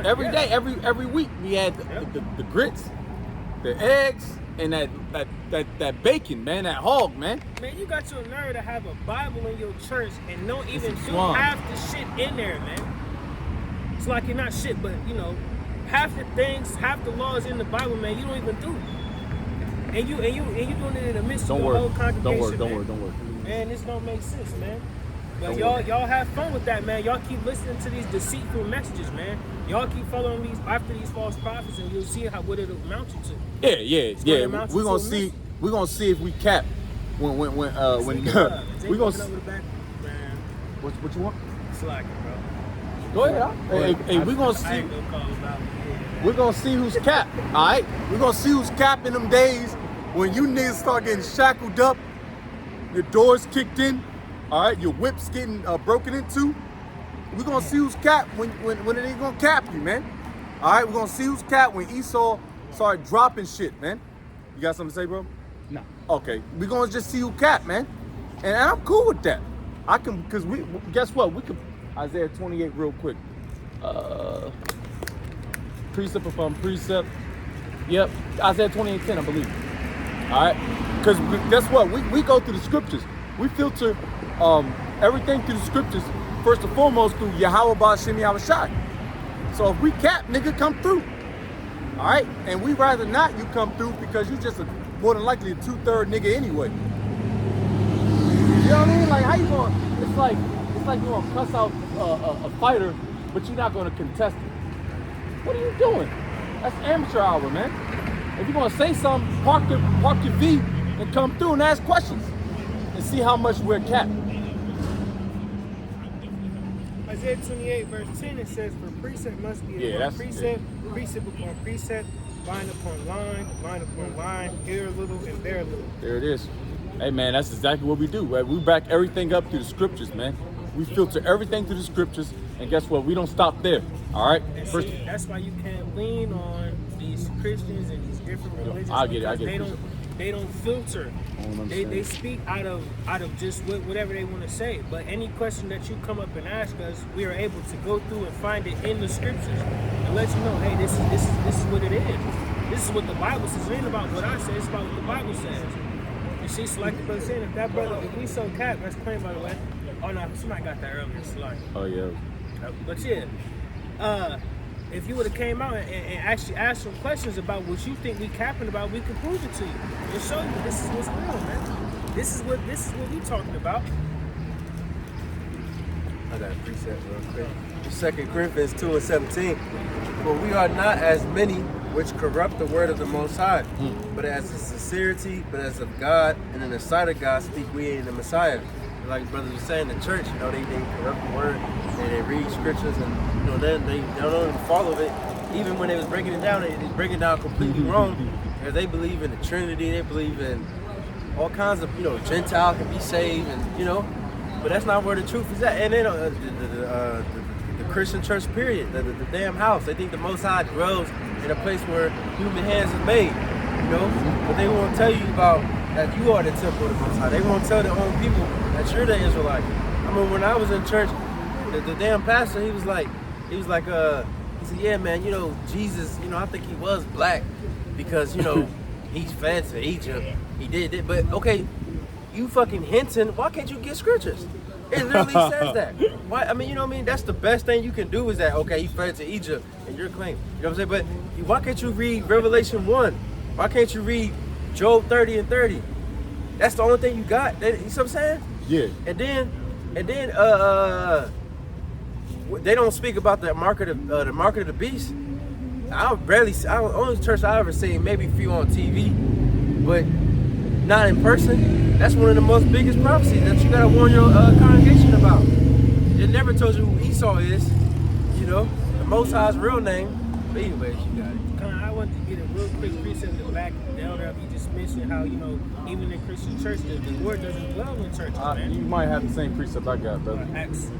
Every day, every week we had the grits, the eggs, and that bacon, man, that hog, man. Man, you got your nerve to have a Bible in your church and don't even do half the shit in there, man. It's like you're not shit, but you know, half the things, half the laws in the Bible, man, you don't even do. And you doing it in the midst of the whole congregation. Don't worry. Man, this don't make sense, man. But y'all have fun with that, man. Y'all keep listening to these deceitful messages, man. Y'all keep following these false prophets, and you'll see what it'll amount you to. Yeah. We're gonna see if we cap when we're gonna see. What you want? Slacking, bro. Go ahead. Hey, we're gonna see. We're gonna see who's capped. All right. We're gonna see who's capped in them days when you niggas start getting shackled up, your doors kicked in. All right, your whip's getting broken into. We're gonna see who's capped when it ain't gonna cap you, man. All right, we're gonna see who's capped when Esau started dropping shit, man. You got something to say, bro? No. Okay, we're gonna just see who capped, man. And I'm cool with that. I can, because guess what? We could, Isaiah 28 real quick. Precept upon precept. Yep, Isaiah 28:10, I believe. All right, because guess what? We go through the scriptures. We filter everything through the scriptures, first and foremost through Yahweh Ba'Shem Yahweh Shai. So if we cap, nigga, come through. All right? And we rather not you come through because you just more than likely a 2/3 nigga anyway. You know what I mean? Like, how you going? It's like you gonna cuss out a fighter, but you're not gonna contest it. What are you doing? That's amateur hour, man. If you're gonna say something, park your V and come through and ask questions. And see how much we're capped. Isaiah 28 verse 10, it says, for precept must be upon precept, precept upon precept, line upon line, hear a little and bear a little. There it is. Hey man, that's exactly what we do. Right? We back everything up through the scriptures, man. We filter everything through the scriptures, and guess what? We don't stop there. All right. That's why you can't lean on these Christians and these different religions. I get it. They don't filter. They speak out of just whatever they want to say. But any question that you come up and ask us, we are able to go through and find it in the scriptures and let you know, hey, this is what it is. This is what the Bible says. It ain't about what I say. It's about what the Bible says. You see, so like the brother saying, if we so cap, that's claim by the way. Oh no, somebody got that earlier. Slide. Oh yeah. But yeah, if you would have came out and actually asked some questions about what you think we capping about, we could prove it to you and show you this is what's real, man. This is what we talking about. I got a preset real quick. 2 Corinthians 2:17. For we are not as many which corrupt the word of the Most High, but as a sincerity, but as of God, and in the sight of God speak we in the Messiah. Like brothers were saying, the church, you know, they corrupt the word, and they read scriptures, and you know, then they don't even follow it. Even when they was breaking it down, they breaking it down completely wrong, because they believe in the Trinity, they believe in all kinds of, you know, Gentile can be saved, and you know, but that's not where the truth is at. And then the Christian church, period, the damn house, they think the Most High dwells in a place where human hands are made, you know, but they won't tell you about that you are the temple of the Most High. They won't tell their own people that you're the Israelite. I mean, when I was in church, the damn pastor, he was like, he said, yeah, man, you know, Jesus, you know, I think he was black because, you know, he's fed to Egypt. He did it, but okay, you fucking hinting, why can't you get scriptures? It literally says that. Why? I mean, you know what I mean? That's the best thing you can do is that, okay, he fed to Egypt and you're claiming. You know what I'm saying? But why can't you read Revelation 1? Why can't you read Job 30 and 30? That's the only thing you got. You see what I'm saying? Yeah. And then they don't speak about the mark of the beast. Only church I ever seen, maybe a few on TV, but not in person. That's one of the most biggest prophecies that you gotta warn your congregation about. It never tells you who Esau is, you know, the Most High's real name. But anyways, you got it. I want to get a real quick precept to back down there. You just mentioned how, you know, even in Christian church, the word doesn't dwell in churches, man. You might have the same precept I got, brother. Acts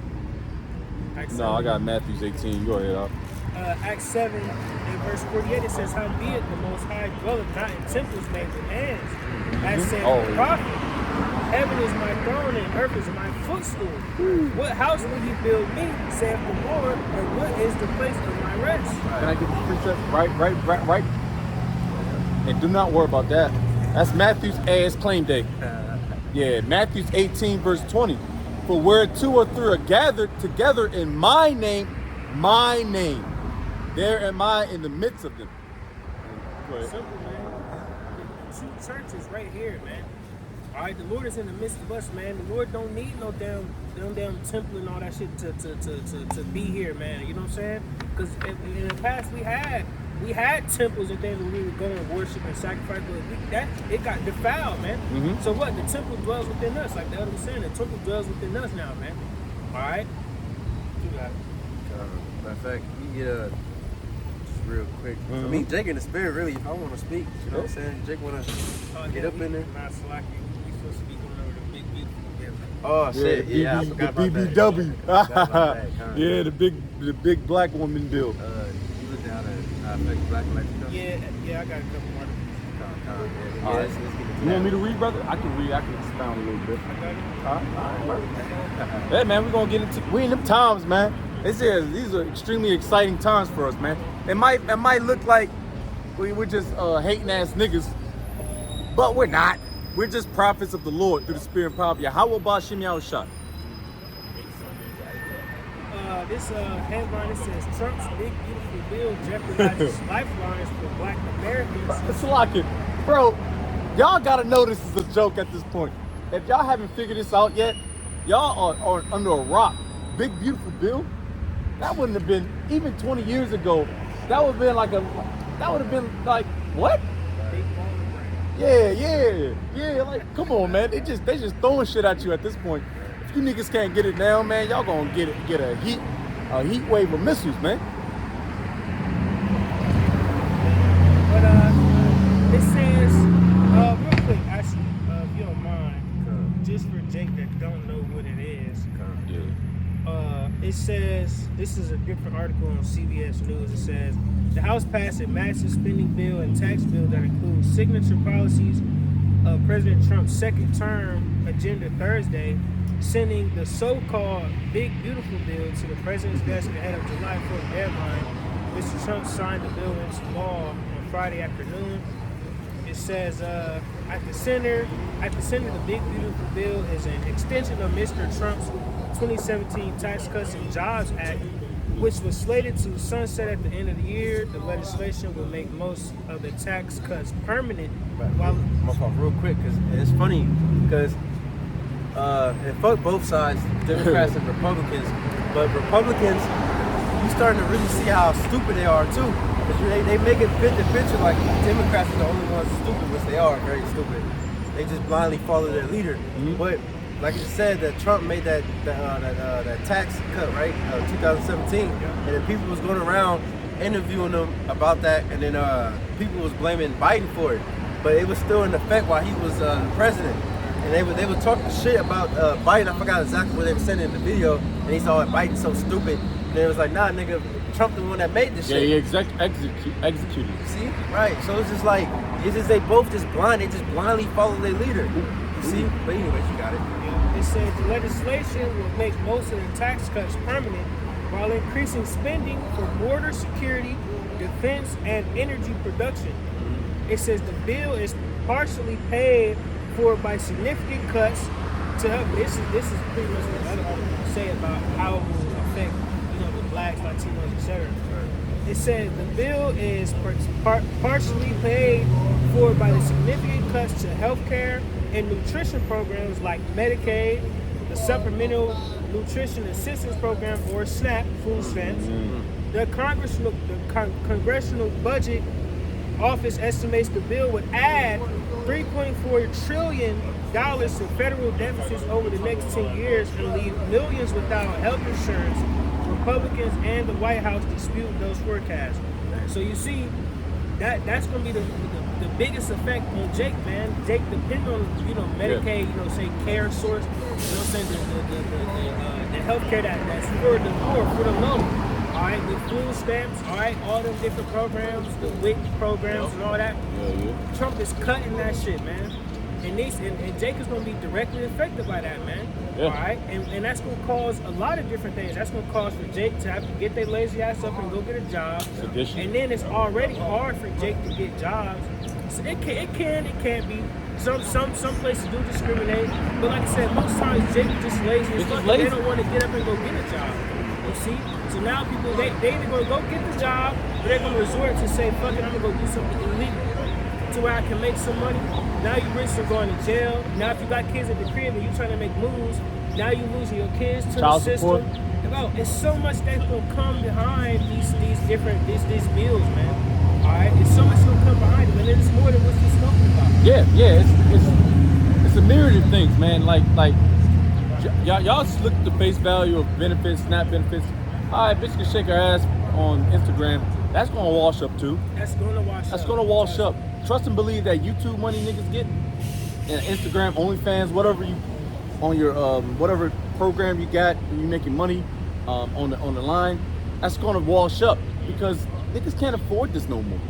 No, I got Matthew 18. Go ahead, up. Acts 7 and verse 48, it says, howbeit the Most High dwelleth not in temples made with hands, as said the prophet, heaven is my throne and earth is my footstool. What house will you build me, saith the Lord, and what is the place of my rest? Can I get the precept? Right. And do not worry about that. That's Matthew's ass claim day. Yeah, Matthew's 18 verse 20. For where 2 or 3 are gathered together in my name, there am I in the midst of them. Simple, man. The true church is right here, man. All right, the Lord is in the midst of us, man. The Lord don't need no damn temple and all that shit to be here, man. You know what I'm saying? Because in the past we had temples and things where we would go and worship and sacrifice, but it got defiled, man. Mm-hmm. So what? The temple dwells within us, like the other was saying. The temple dwells within us now, man. All right. You got it. Matter of fact, you get just real quick. I mean, Jake in the spirit, really, if I want to speak, you know what I'm saying? Jake want to get up in there. Not slack you supposed to be going over the big beautiful gift. Oh, shit. Yeah, I forgot about that. BBW. Yeah, the big black woman bill. You look down at Black Latino. Yeah, I got a couple more. All right, let's get it. You want me to read, brother? I can read. I can expound a little bit. I got it. All right. Hey, man, we're going to get into... We in them times, man. These are extremely exciting times for us, man. It might look like we're just hating ass niggas, but we're not. We're just prophets of the Lord through the Spirit and power of Yahweh Bashim Yahushua. This headline, it says Trump's big beautiful bill jeopardizes lifelines for Black Americans. It's like it, bro. Y'all gotta know this is a joke at this point. If y'all haven't figured this out yet, y'all are under a rock. Big beautiful bill. That wouldn't have been even 20 years ago. That would have been like what? Yeah. Like, come on, man. They just throwing shit at you at this point. If you niggas can't get it now, man, y'all gonna get a heat wave of missiles, man. But it says, real quick, actually, if you don't mind, just for Jake that don't know what it is. It says, this is a different article on CBS News. It says, the House passed a massive spending bill and tax bill that includes signature policies of President Trump's second term agenda Thursday, sending the so-called Big Beautiful Bill to the president's desk ahead of July 4th deadline. Mr. Trump signed the bill into law on Friday afternoon. It says, at the center, the Big Beautiful Bill is an extension of Mr. Trump's 2017 Tax Cuts and Jobs Act, which was slated to sunset at the end of the year. The legislation will make most of the tax cuts permanent. My fault, real quick, because it's funny, because and fuck both sides, Democrats and Republicans, but Republicans you starting to really see how stupid they are too. Because they make it fit the picture like Democrats are the only ones stupid, which they are very stupid. They just blindly follow their leader. Mm-hmm. But like you said, that Trump made that tax cut, right, 2017, and then people was going around interviewing them about that, and then people was blaming Biden for it, but it was still in effect while he was the president. And they would talk shit about Biden. I forgot exactly what they were saying in the video, and he saw Biden so stupid. And it was like, nah, nigga, Trump the one that made this shit. Yeah, he executed. See, right? So it's just like they both just blind. They just blindly follow their leader. You see? But anyways, you got it. It says the legislation will make most of the tax cuts permanent while increasing spending for border security, defense, and energy production. It says the bill is partially paid for by significant cuts to help. This is pretty much what other people say about how it will affect, the blacks, Latinos, etc. It says the bill is partially paid for by the significant cuts to healthcare and nutrition programs like Medicaid, the Supplemental Nutrition Assistance Program, or SNAP, food stamps. The Congressional Budget Office estimates the bill would add $3.4 trillion to federal deficits over the next 10 years and leave millions without health insurance. Republicans and the White House dispute those forecasts. So you see, that's going to be the biggest effect on Jake, man. Jake depends on Medicaid, say care source, saying the healthcare that's for the poor, for the low. All right, the food stamps, all right, all them different programs, the WIC programs and all that. Yeah. Trump is cutting that shit, man. And Jake is going to be directly affected by that, man. Yeah. All right, and that's going to cause a lot of different things. That's going to cause for Jake to have to get their lazy ass up and go get a job. Sedition. And then it's already hard for Jake to get jobs. So it can't be. Some places do discriminate, but like I said, most times Jake is just lazy. They don't want to get up and go get a job. You see? So now people, they either going to go get the job, or they're going to resort to say, fuck it, I'm going to go do something illegal to where I can make some money. Now you risk of going to jail. Now if you got kids at the crib and you trying to make moves, now you losing your kids to child the system. Support. It's so much that's going to come behind these bills, man. All right? It's so much going to come behind them, and it's more than what's just talking about. Yeah, it's a myriad of things, man. Like y'all just look at the face value of benefits, SNAP benefits. All right, bitch can shake her ass on Instagram. That's gonna wash up too. That's gonna wash up. Trust and believe that YouTube money niggas get, and Instagram, OnlyFans, whatever you on your whatever program you got, and you making money on the line. That's gonna wash up because niggas can't afford this no more.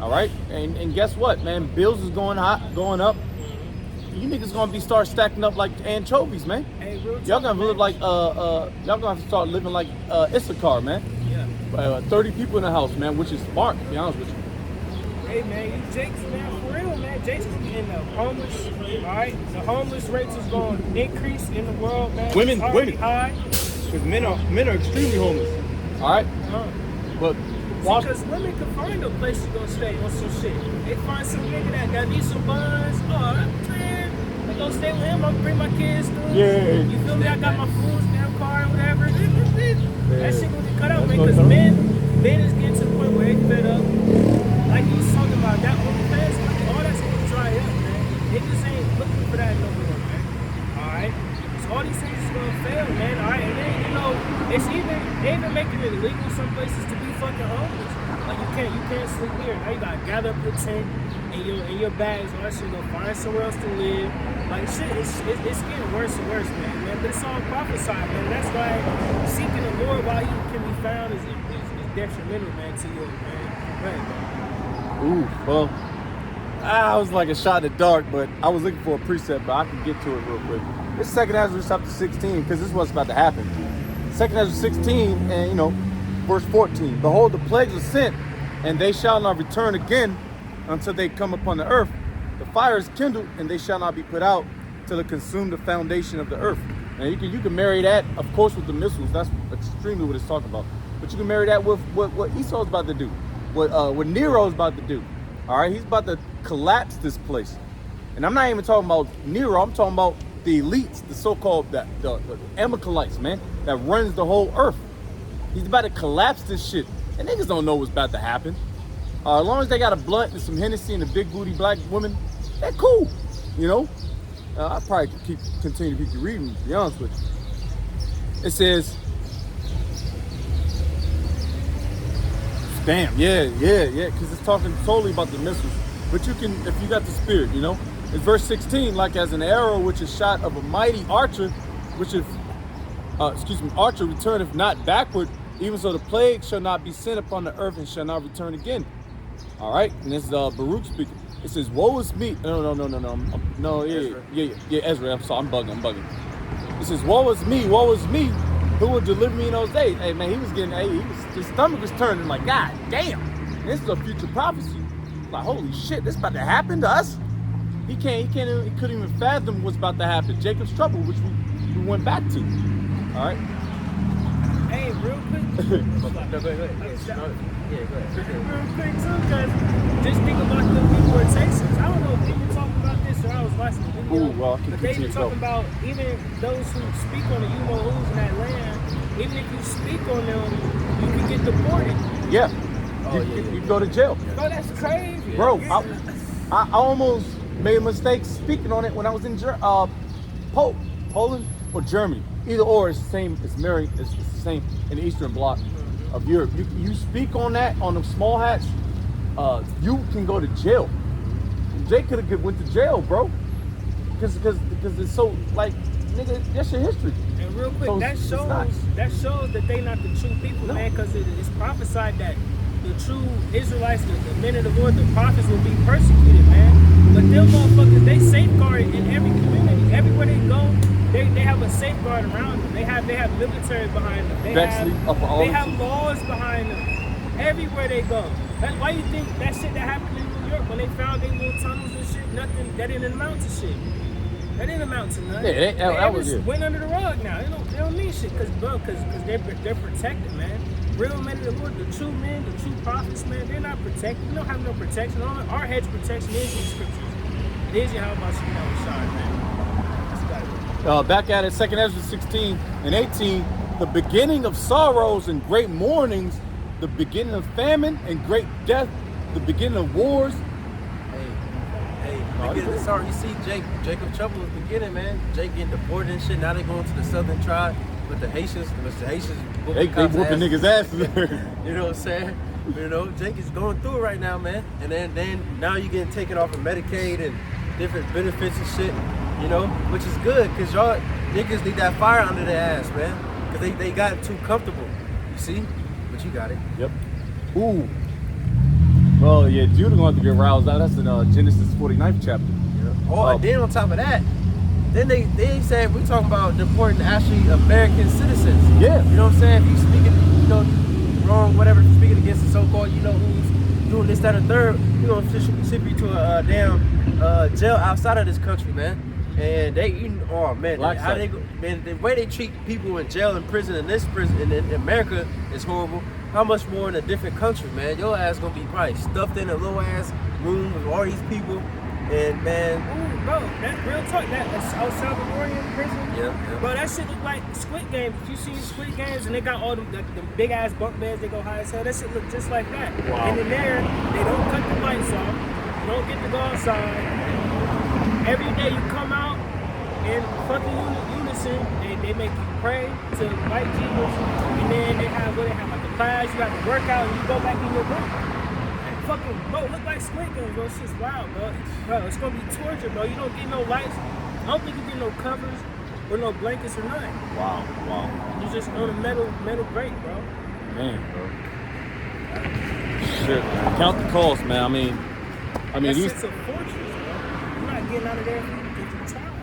All right, and guess what, man? Bills is going up. You niggas gonna start stacking up like anchovies, man. Hey, y'all gonna live like y'all gonna have to start living like Issachar, man. Yeah. 30 people in the house, man, which is smart, to be honest with you. Hey man, Jake's, man, for real, man. Jake's gonna be in the homeless, all right? The homeless rates is gonna increase in the world, man. Women high. Because men are extremely homeless. All right. But because women can find a place to go stay on some shit. They find some nigga that needs some buns. Oh man, I go stay with him. I'll bring my kids through. Yeah. You feel me? I got my food stamp card, whatever. That shit gonna get cut out, man. Because men is getting to the point where they fed up. Like he was talking about that OnlyFans, all that's gonna dry up, man. Niggas ain't looking for that no more, man. All right. So all these things is gonna fail, man. All right. And then they even making it illegal in some places to be fucking homeless. Like you can't sleep here. Now you gotta gather up your tent and your bags, all that shit. Go find somewhere else to live. Like shit, it's getting worse and worse, man. But it's all prophesied, man. That's why seeking the Lord while He can be found is detrimental, man, to you, man. Right. Ooh, well, I was like a shot in the dark, but I was looking for a precept, but I can get to it real quick. This second Ezra chapter 16, because this is what's about to happen. Second Ezra 16, and verse 14. Behold, the plagues are sent, and they shall not return again until they come upon the earth. The fire is kindled, and they shall not be put out till it consume the foundation of the earth. Now you can marry that, of course, with the missiles. That's extremely what it's talking about. But you can marry that with what Esau's about to do, what Nero's about to do. All right, he's about to collapse this place. And I'm not even talking about Nero. I'm talking about the elites, the so-called the Amalekites, man, that runs the whole earth. He's about to collapse this shit. And niggas don't know what's about to happen. As long as they got a blunt and some Hennessy and a big booty black woman, they're cool. You know? I'll probably continue to keep you reading, to be honest with you. It says, damn, yeah, because it's talking totally about the missiles. But you can, if you got the spirit, you know? It's verse 16, like as an arrow which is shot of a mighty archer, which if, archer returneth not backward, even so the plague shall not be sent upon the earth and shall not return again. All right, and this is Baruch speaking. It says, woe is me. No, Ezra. I'm sorry, I'm bugging. It says, woe is me, who will deliver me in those days? Hey, man, his stomach was turning like, God damn, this is a future prophecy. Like, holy shit, this about to happen to us? He couldn't even fathom what's about to happen. Jacob's trouble, which we went back to. All right. Hey, real quick. No, go ahead. Yeah, go ahead. Real quick too, because just think about the people in Texas. I don't know if people talking about this or I was watching the video. Ooh, well, but they were talking about even those who speak on the who's in that land, even if you speak on them, you can get deported. Yeah. You go to jail. Bro, that's crazy. Bro, I almost made a mistake speaking on it when I was in Poland or Germany. Either or, it's the same. It's the same in the Eastern Bloc of Europe. You speak on that on them small hats, you can go to jail. Jay could have went to jail, bro, because it's so like, nigga, that's your history. And real quick, So that shows that they not the true people, man, because it's prophesied that the true Israelites, the men of the Lord, the prophets will be persecuted, man. But them motherfuckers, they safeguard in every community. Everywhere they go, they have a safeguard around them. They have military behind them. They have laws behind them. Everywhere they go. That's why you think that shit that happened in New York when they found their little tunnels and shit, nothing, that didn't amount to shit. That didn't amount to nothing. Yeah, that was it. Went under the rug now. They don't mean shit because they're protected, man. Real men of the Lord, the true men, the true prophets, man, they're not protected. We don't have no protection. Our hedge protection is in scriptures. It is how about you know, sorry, man. Back at it, 2 Ezra 16 and 18, the beginning of sorrows and great mournings, the beginning of famine and great death, the beginning of wars. Sorry, you see Jacob trouble is beginning, man. Jake getting deported and shit. Now they going to the southern tribe with the Haitians. They whooping niggas' ass. You know what I'm saying? You know, Jake is going through it right now, man. And then now you getting taken off of Medicaid and different benefits and shit. You know, which is good because y'all niggas need that fire under their ass, man. Because they got too comfortable. You see? But you got it. Yep. Ooh. Well, yeah, Judah going to get roused out. That's in Genesis 49th chapter. Yeah. Oh, and then on top of that, then they said we're talking about deporting actually American citizens. Yeah. You know what I'm saying? If you speaking, you know, wrong, whatever, speaking against the so-called, you know, who's doing this, that, and third, you know, ship you to a damn jail outside of this country, man. And oh man, how they go, man, the way they treat people in jail and prison in this prison in America is horrible. How much more in a different country, man? Your ass gonna be probably stuffed in a little ass room with all these people, and man. Ooh, bro, that real talk, that El Salvadorian prison. Yeah. Bro, that shit look like Squid Games. If you see Squid Games and they got all the big ass bunk beds, they go high as hell. That shit look just like that. Wow. And in there, they don't cut the lights off. You don't get to go outside. Every day you come out in fucking unison, they make you pray to white Jesus, and then they have like a class, you have to work out, and you go back in your room. And fucking, bro, look like Squid Games, bro. It's just wild, bro. Bro, it's gonna be torture, bro. You don't get no lights. I don't think you get no covers or no blankets or nothing. Wow. You just on a metal grate, bro. Man, bro. Shit, man. Count the cost, man. I mean, That these. shit's a fortress, bro. You're not getting out of there until you're tired.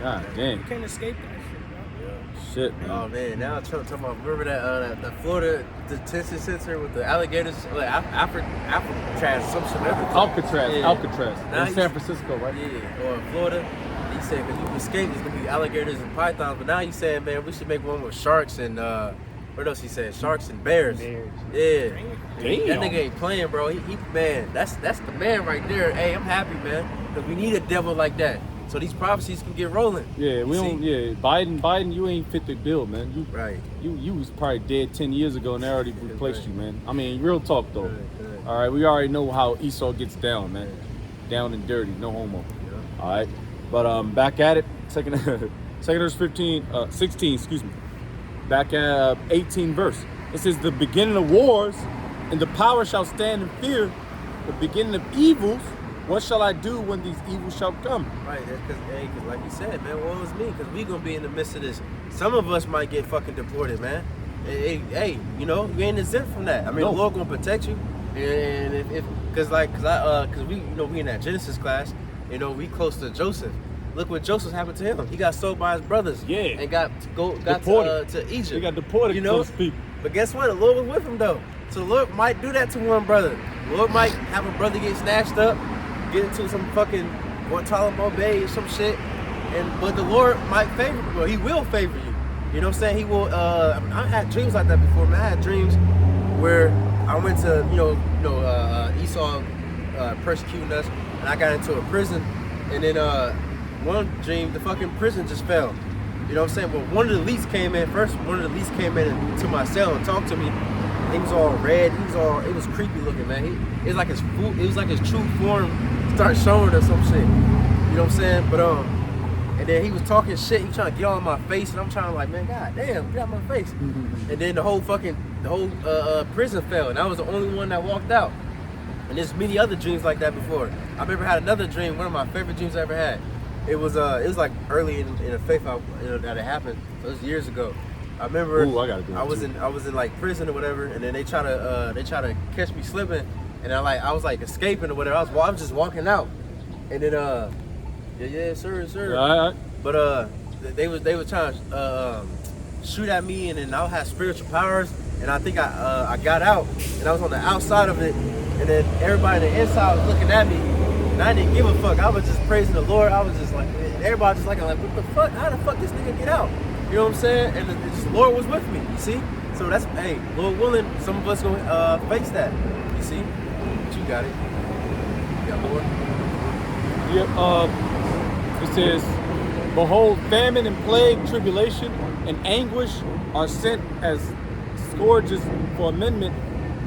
God damn. You can't escape that shit, bro. Shit, man. Oh man, now I'm talking about, remember that Florida detention center with the alligators, like Alcatraz, some shit. Alcatraz. Now In San Francisco, right? Yeah, or in Florida. He said, because you escape, there's gonna be alligators and pythons. But now he's saying, man, we should make one with sharks and what else he said? Sharks and bears. Yeah. Damn. That nigga ain't playing, bro. He man, that's the man right there. Hey, I'm happy, man, because we need a devil like that. so these prophecies can get rolling. Yeah, we don't. Yeah, Biden, you ain't fit the bill, man. You was probably dead 10 years ago, and they already replaced you, man. I mean, real talk though. Right. All right, we already know how Esau gets down, man. Down and dirty, no homo. Yeah. All right, but back at it. Second verse 16. Excuse me. Back at 18 verse. It says, "The beginning of wars, and the power shall stand in fear. The beginning of evils. What shall I do when these evils shall come?" Right, because like you said, man, woe is me, because we gonna be in the midst of this. Some of us might get fucking deported, man. Hey, you know, you ain't exempt from that. I mean, No. the Lord gonna protect you, and because we, you know, we in that Genesis class, you know, we close to Joseph. Look what Joseph happened to him. He got sold by his brothers. Yeah. And got to Egypt. He got deported, you know. to speak. But guess what? The Lord was with him though. So the Lord might do that to one brother. The Lord might have a brother get snatched up, get into some fucking Guantanamo Bay or some shit. But the Lord might favor you. Well, he will favor you. You know what I'm saying? He will. I had dreams like that before, man. I had dreams where I went to, Esau persecuting us, and I got into a prison, and then one dream, the fucking prison just fell. You know what I'm saying? Well, one of the elites came in first. One of the elites came in to my cell and talked to me. He was all red. It was creepy looking, man. It was like his true form started showing or some shit. You know what I'm saying? But and then he was talking shit. He was trying to get all in my face, and I'm trying to like, man, god damn, get out of my face. And then the whole prison fell, and I was the only one that walked out. And there's many other dreams like that before. I remember had another dream. One of my favorite dreams I ever had. It was like early in the faith that it happened. So it was years ago. I remember I was in like prison or whatever, and then they try to catch me slipping, and I was like escaping or whatever. I was just walking out, and then yeah, sir. All right. But they was trying to shoot at me, and then I had spiritual powers, and I think I got out, and I was on the outside of it, and then everybody on the inside was looking at me, and I didn't give a fuck. I was just praising the Lord. I was just like, everybody just like, what the fuck? How the fuck this nigga get out? You know what I'm saying? And the Lord was with me, you see? So that's, hey, Lord willing, some of us gonna face that, you see? But you got it. You got more? Yep, it says, "Behold, famine and plague, tribulation, and anguish are sent as scourges for amendment,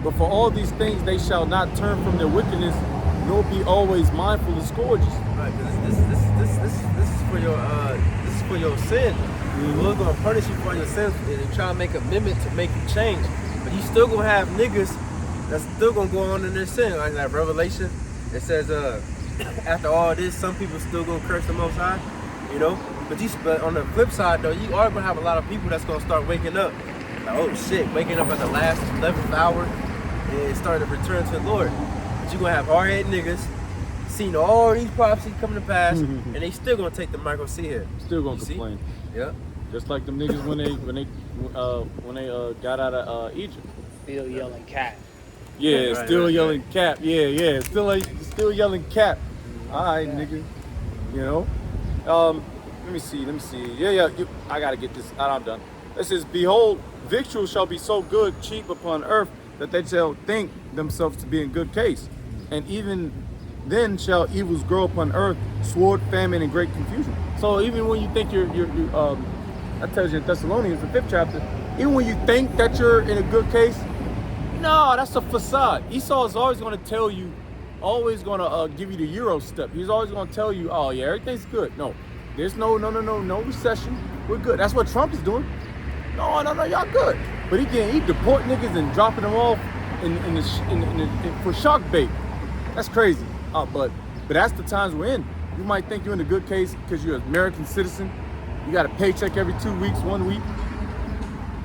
but for all these things they shall not turn from their wickedness, nor be always mindful of scourges." Right, because this is for your sin. The Lord's gonna punish you for your sins and try to make an amendment to make you change. But you still gonna have niggas that's still gonna go on in their sin. Like that Revelation, it says after all this, some people still gonna curse the Most High, you know. But on the flip side though, you are gonna have a lot of people that's gonna start waking up. Like, oh shit, waking up at the last 11th hour and starting to return to the Lord. But you're gonna have hard-headed niggas seen all these prophecies coming to pass, and they still gonna take the mic and see it. Still gonna complain. Yep. Just like them niggas when they got out of Egypt. Still yelling cat. Yeah, Right, still right, yelling cap. Yeah, still yelling cap. All right, nigga. You know. Let me see. Yeah. I gotta get this. I'm done. It says, "Behold, victuals shall be so good, cheap upon earth, that they shall think themselves to be in good case, and even then shall evils grow upon earth, sword, famine, and great confusion." So even when you think you're that tells you in Thessalonians, the 5th chapter, even when you think that you're in a good case, no, that's a facade. Esau is always going to tell you, always going to give you the Euro step. He's always going to tell you, oh yeah, everything's good. No, there's no recession. We're good. That's what Trump is doing. No, y'all good. But he deport niggas and dropping them off for shark bait. That's crazy. But that's the times we're in. You might think you're in a good case because you're an American citizen. You got a paycheck every 2 weeks, 1 week.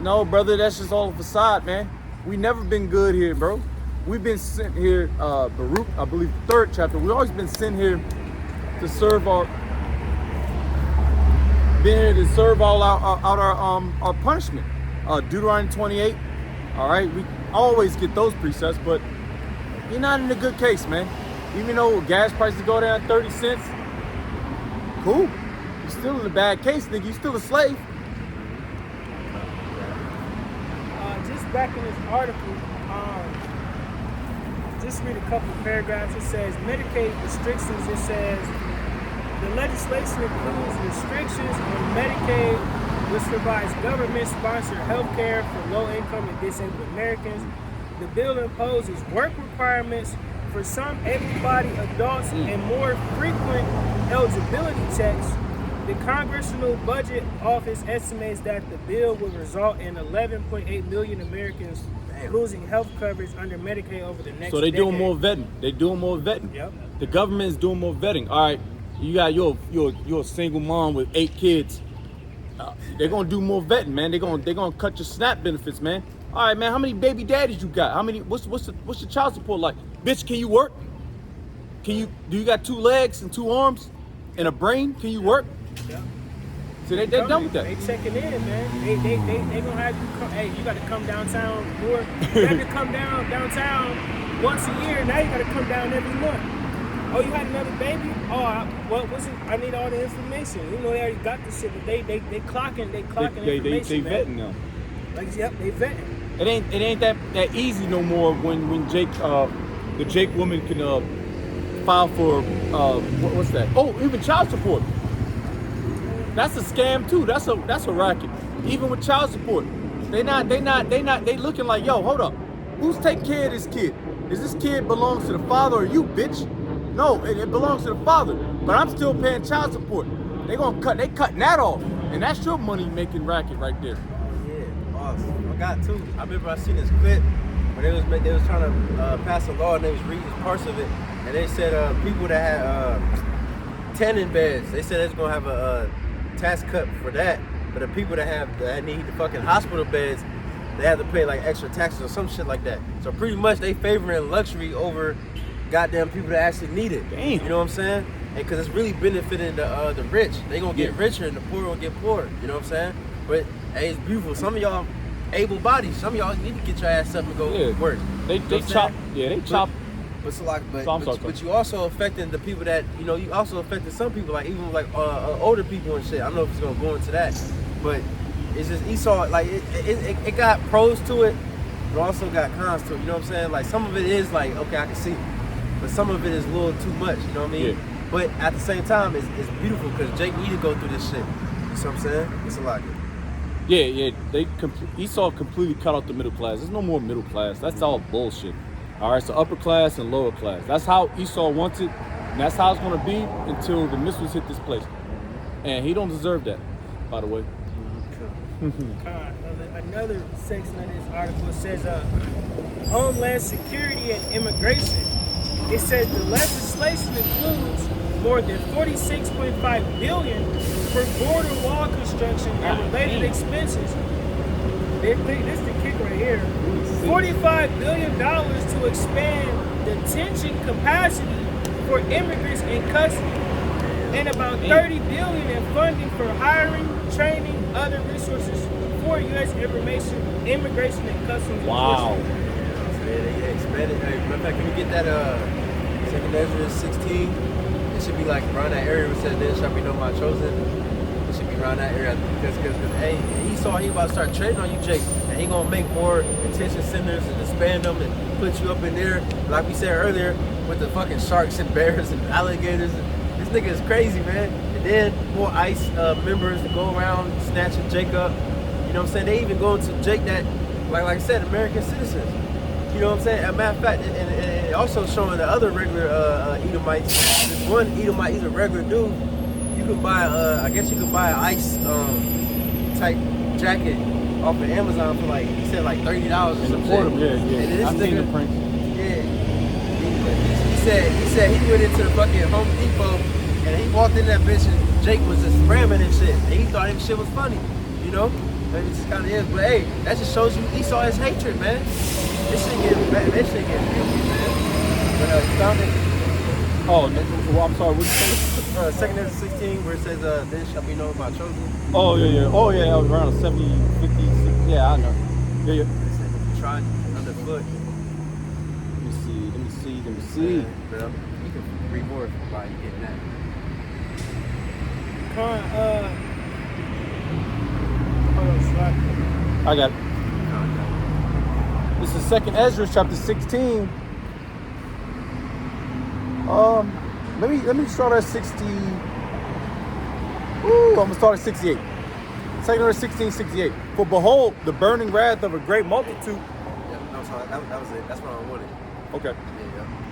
No, brother, that's just all a facade, man. We never been good here, bro. We've been sent here, Baruch, I believe, 3rd chapter. We've always been sent here to serve our punishment. Deuteronomy 28. All right, we always get those precepts, but you're not in a good case, man. Even though gas prices go down 30 cents, cool. You're still in a bad case, nigga. You're still a slave. Just back in this article, just read a couple of paragraphs. It says Medicaid restrictions. It says the legislation includes restrictions on Medicaid, which provides government-sponsored health care for low-income and disabled Americans. The bill imposes work requirements for some able-bodied adults and more frequent eligibility checks. The Congressional Budget Office estimates that the bill will result in 11.8 million Americans losing health coverage under Medicaid over the next So they decade. doing more vetting. They doing more vetting. Yep. The government is doing more vetting. All right, you got you're a single mom with 8 kids. They're gonna do more vetting, man. They're gonna cut your SNAP benefits, man. All right, man. How many baby daddies you got? How many? What's your child support like? Bitch, can you work? Do you got 2 legs and 2 arms and a brain? Can you work? Yep. So they're done with that. They checking in, man. They gonna have you come. Hey, you gotta come downtown more. You had to come downtown once a year. Now you gotta come down every month. Oh, you had another baby? Oh, what was it? I need all the information. You know they already got this shit, but they clocking information. They man. vetting now. Like, yep, they vetting. It ain't that easy no more when Jake the Jake woman can file for what's that? Oh, even child support. That's a scam too. That's a racket. Even with child support, they looking like, yo, hold up, who's taking care of this kid? Is this kid belongs to the father or you, bitch? No, it belongs to the father. But I'm still paying child support. They cutting that off, and that's your money making racket right there. Yeah, boss. I got 2. I remember I seen this clip where they was trying to pass a law and they was reading parts of it, and they said people that had tanning beds, they said they was gonna have a tax cut for that, but the people that need the fucking hospital beds, they have to pay like extra taxes or some shit like that. So pretty much they favoring luxury over goddamn people that actually need it. Damn. You know what I'm saying? And because it's really benefiting the rich. They gonna get richer and the poor gonna get poorer. You know what I'm saying? But hey, it's beautiful. Some of y'all able-bodied. Some of y'all need to get your ass up and go work. They chop. Yeah, they chop. But so like, So but you also affecting the people that you also affecting some people, like even like older people and shit. I don't know if it's gonna go into that, but it's just Esau. Like it got pros to it, but also got cons to it. You know what I'm saying? Like some of it is like okay, I can see, but some of it is a little too much. You know what I mean? Yeah. But at the same time, it's beautiful because Jake need to go through this shit. You know what I'm saying? It's a lot. Yeah. Esau completely cut out the middle class. There's no more middle class. That's all bullshit. All right, so upper class and lower class. That's how Esau wants it, and that's how it's gonna be until the missiles hit this place. And he don't deserve that, by the way. Another section of this article says Homeland Security and Immigration. It says the legislation includes more than $46.5 billion for border wall construction and related expenses. This is the kick right here. $45 billion to expand detention capacity for immigrants in custody, and about $30 billion in funding for hiring, training, other resources for U.S. immigration and customs Wow. They expanded. Hey, matter of fact, can we get that 2nd Ezra 16? It should be like around that area where it says, "Then shall be known my chosen." It should be around that area because hey, Esau, he about to start trading on you, Jake, and he gonna make more detention centers and expand them and put you up in there, like we said earlier, with the fucking sharks and bears and alligators. This nigga is crazy, man. And then more ICE members to go around snatching Jake up. You know what I'm saying? They even go to Jake that, like I said, American citizens. You know what I'm saying? As a matter of fact, and also showing the other regular Edomites. This one Edomite, he's a regular dude. You can buy, I guess you can buy an ICE type jacket off of Amazon for like, he said like $30 or some shit. Yeah. And this I've seen the print. Yeah. He said he went into the fucking Home Depot and he walked in that bitch and Jake was just ramming and shit. And he thought that shit was funny, you know? Maybe it just kind of is, but hey, that just shows you Esau his hatred, man. This shit getting bad. That shit getting filthy, man. But you found it. Oh, well, I'm sorry. What did you say? 2nd Ezra 16, where it says, "Then shall be known my chosen." Oh yeah. Oh yeah, I was around 70, 50, 60. Yeah, I know. Yeah. They said, "If you try underfoot." Let me see. But you can read more by you getting that. Hold on, slide. I got it. This is 2nd Ezra chapter 16. Let me start at 60. Ooh, I'm going to start at 68. 2nd Order 1668. For behold, the burning wrath of a great multitude. Yeah, I'm sorry. That was it. That's what I wanted. Okay.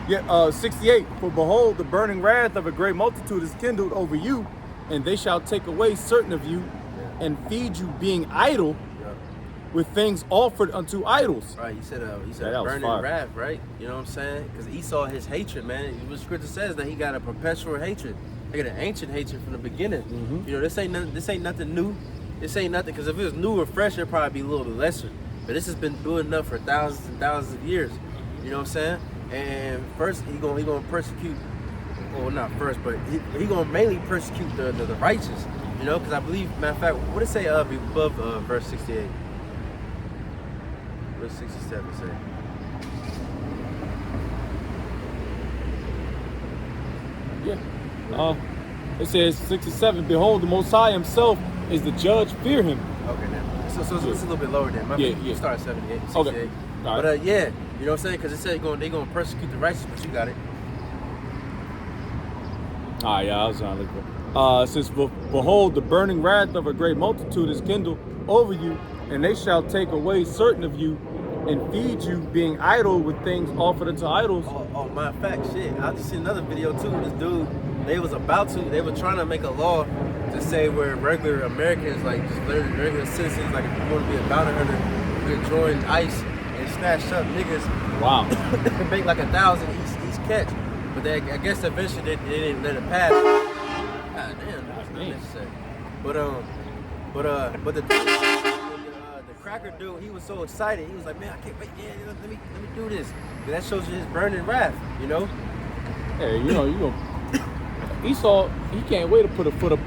Yeah. 68. For behold, the burning wrath of a great multitude is kindled over you, and they shall take away certain of you and feed you, being idle with things offered unto idols. Right, you said that was burning fire. wrath, right? You know what I'm saying? Because Esau, his hatred, man. What Scripture says that he got a perpetual hatred. He got an ancient hatred from the beginning. Mm-hmm. You know, this ain't nothing new. This ain't nothing, because if it was new or fresh, it'd probably be a little bit lesser. But this has been building up for thousands and thousands of years. You know what I'm saying? And first, he gonna persecute. Well, not first, but he gonna mainly persecute the righteous. You know, because I believe, matter of fact, what did it say above verse 68? Verse 67 say. Yeah. It says 67. Behold, the Most High Himself is the judge. Fear Him. Okay, now. So it's a little bit lower than. Yeah. Start at 78, 68. Okay. All right. But yeah, you know what I'm saying? Because it said they're gonna persecute the righteous, but you got it. Yeah, I was trying to look for it. It says, behold, the burning wrath of a great multitude is kindled over you, and they shall take away certain of you and feed you, being idle with things offered unto idols. Oh, matter of fact, shit. I just seen another video too. This dude, they were trying to make a law to say where regular Americans, like just regular citizens, like if you want to be a bounty hunter, you can join ICE and snatch up niggas. Wow. And make like 1,000 each catch. But I guess eventually they didn't let it pass. God damn, that's not necessary. But the cracker dude, he was so excited. He was like, man, I can't wait. Yeah, let me do this. That shows you his burning wrath, you know. Hey, you know, Esau, he can't wait to put a foot up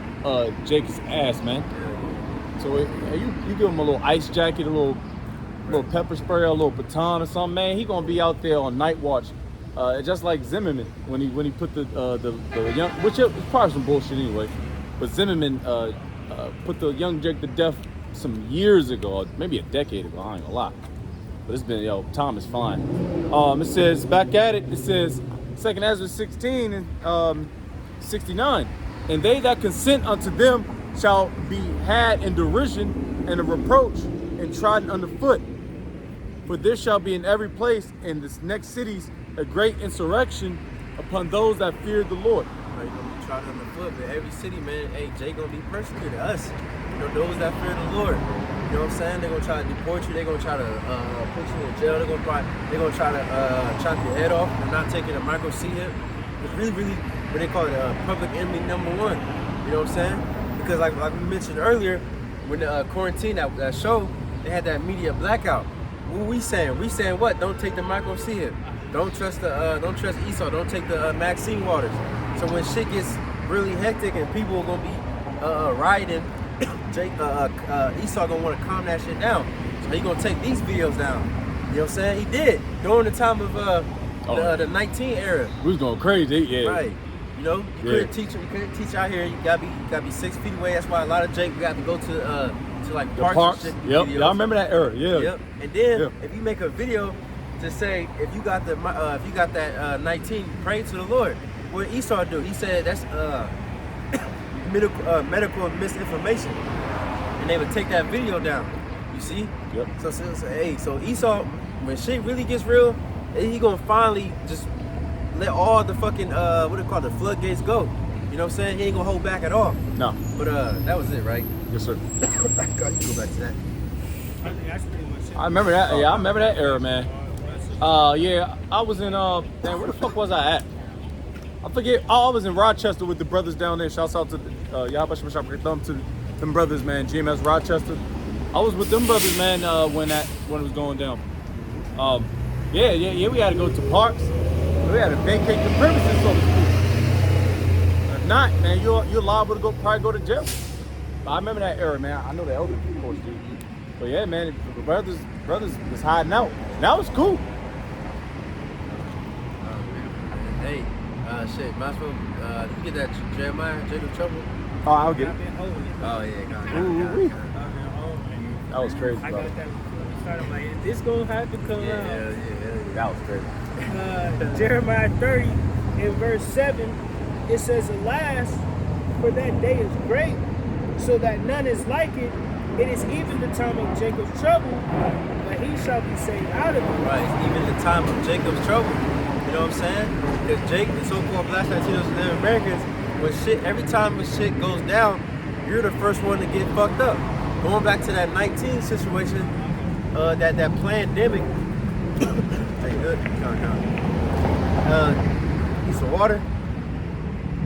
Jacob's ass, man. Yeah. So you give him a little ice jacket, a little pepper spray, a little baton or something, man. He gonna be out there on night watch. Just like Zimmerman when he put the young, which is probably some bullshit anyway, but Zimmerman put the young Jake to death some years ago, maybe a decade ago. I ain't gonna lie, but it's been time is fine. It says back at it. It says 2nd Ezra 16 and 69, and they that consent unto them shall be had in derision and a reproach and trodden underfoot. For there shall be in every place in this next cities a great insurrection upon those that fear the Lord. You're gonna be trodden underfoot, but every city, man, hey, Jay gonna be persecuted. Us, you know, those that fear the Lord. You know what I'm saying? They're gonna try to deport you. They're gonna try to put you in jail. They're gonna try to chop your head off for not taking a micro C hip. It's really, what they call it, public enemy number one. You know what I'm saying? Because like we mentioned earlier, when the quarantine that show, they had that media blackout. What we saying? We saying what? Don't take the micro C hip. Don't trust Esau. Don't take the Maxine waters. So when shit gets really hectic and people are gonna be rioting, Esau gonna want to calm that shit down. So he gonna take these videos down. You know what I'm saying? He did during the time of the 19 era. We was going crazy, yeah. Right. You know, you couldn't teach out here. You gotta be 6 feet away. That's why a lot of Jake got to go to like the parks. And shit. Yep. Y'all remember that era? Yeah. Yep. And then if you make a video to say if you got that 19, pray to the Lord. What Esau do? He said that's medical misinformation, and they would take that video down. You see? Yep. So Esau, when shit really gets real, he gonna finally just let all the fucking the floodgates go. You know what I'm saying? He ain't gonna hold back at all. No. But that was it, right? Yes, sir. God, you go back to that. I think that's pretty much it. I remember that. Yeah, I remember that era, man. Yeah, I was in damn, where the fuck was I at? I forget. I was in Rochester with the brothers down there. Shouts out to Yahabash Mashapka Thumb to them brothers, man. GMS Rochester. I was with them brothers, man, when it was going down. Yeah. We had to go to parks. We had to vacate the premises, so to speak. If not, man, you're liable to probably go to jail. But I remember that era, man. I know the elders, of course, do. But yeah, man, the brothers was hiding out. That was cool. Hey, shit, might as well, you get that Jeremiah, Jacob Trouble? Oh, I'll get it. I've been holding it. Oh, yeah, Ooh. I've been holding it. That was crazy, I bro. got that before we started. Like, is this gonna have to come out? Yeah. That was crazy. Jeremiah 30 in verse 7, it says, alas, for that day is great, so that none is like it. It is even the time of Jacob's trouble, but he shall be saved out of it. Right, it's even the time of Jacob's trouble. You know what I'm saying? Because Jake, the so-called Black Latinos and Native Americans, every time the shit goes down, you're the first one to get fucked up. Going back to that 19 situation, that pandemic. Hey, good. Come on. Need some water?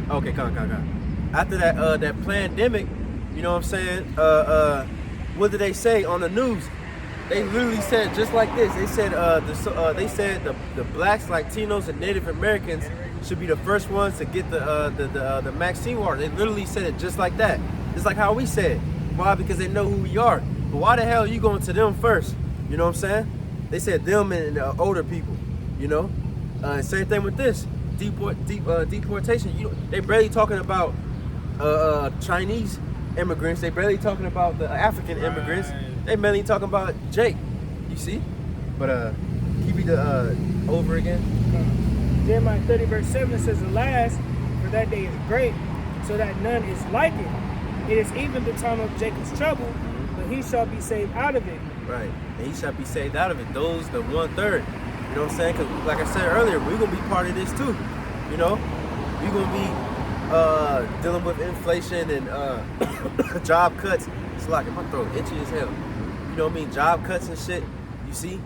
Okay, come on. After that pandemic, you know what I'm saying? What did they say on the news? They literally said just like this. They said the blacks, Latinos, and Native Americans should be the first ones to get the vaccine water. They literally said it just like that. It's like how we said. Why? Because they know who we are. But why the hell are you going to them first? You know what I'm saying? They said them and older people. You know. Same thing with this deportation. They barely talking about Chinese immigrants. They barely talking about the African immigrants. They mainly talking about Jake. You see? But keep it over again. Jeremiah 30 verse 7 says, "Alas, for that day is great, so that none is like it. It is even the time of Jacob's trouble, but he shall be saved out of it." Right, and he shall be saved out of it. Those, the 1/3. You know what I'm saying? Because like I said earlier, we're going to be part of this too. You know? We're going to be dealing with inflation and job cuts. It's like my throat itchy as hell. You know what I mean? Job cuts and shit. You see?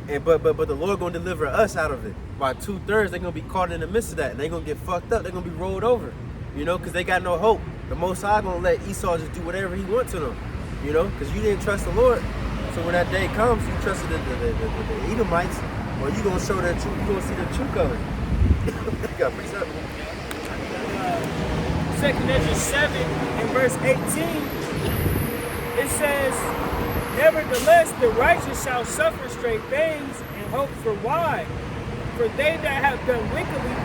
And but the Lord gonna deliver us out of it. By 2/3, they're gonna be caught in the midst of that, and they're gonna get fucked up. They're gonna be rolled over. You know, because they got no hope. The Most High gonna let Esau just do whatever he wants to them. You know, because you didn't trust the Lord. So when that day comes, you trusted the Edomites, or you gonna show that truth. You gonna see the true color. You got precept. 2 Ezra 7 and verse 18. It says, "Nevertheless, the righteous shall suffer straight things and hope for why. For they that have done wickedly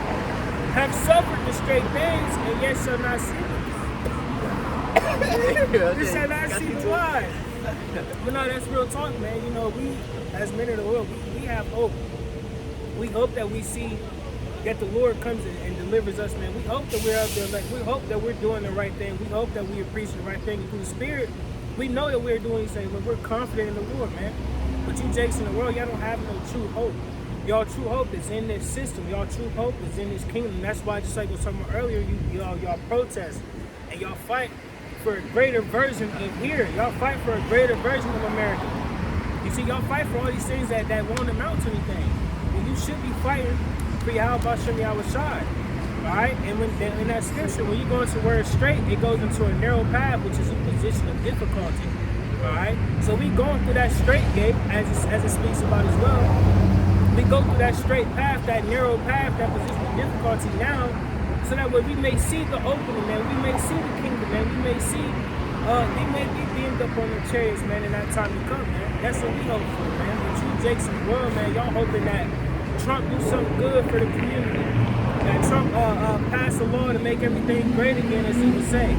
have suffered the straight things, and yet shall not see them." They shall not see the why. But no, that's real talk, man. You know, we, as men of the world, we have hope. We hope that we see that the Lord comes and delivers us, man. We hope that we're out there, we hope that we're doing the right thing. We hope that we are preaching the right thing through the Spirit. We know that we're doing these things, but we're confident in the Lord, man. But you jakes in the world, y'all don't have no true hope. Y'all true hope is in this system. Y'all true hope is in this kingdom. That's why, just like I was talking about earlier, y'all protest and y'all fight for a greater version of here. Y'all fight for a greater version of America. You see, y'all fight for all these things that won't amount to anything. And you should be fighting for Yahweh Shem Yahweh Shai. Alright? And when in that scripture, when you go into where it's straight, it goes into a narrow path, which is a position of difficulty. Alright? So we going through that straight gate, as it speaks about as well. We go through that straight path, that narrow path, that position of difficulty now, so that way we may see the opening, man. We may see the kingdom, man. We may see, we may be beamed up on the chariots, man, in that time to come, man. That's what we hope for, man. But you jakes in the world, man, y'all hoping that Trump do something good for the community. That Trump pass a law to make everything great again, as he would say.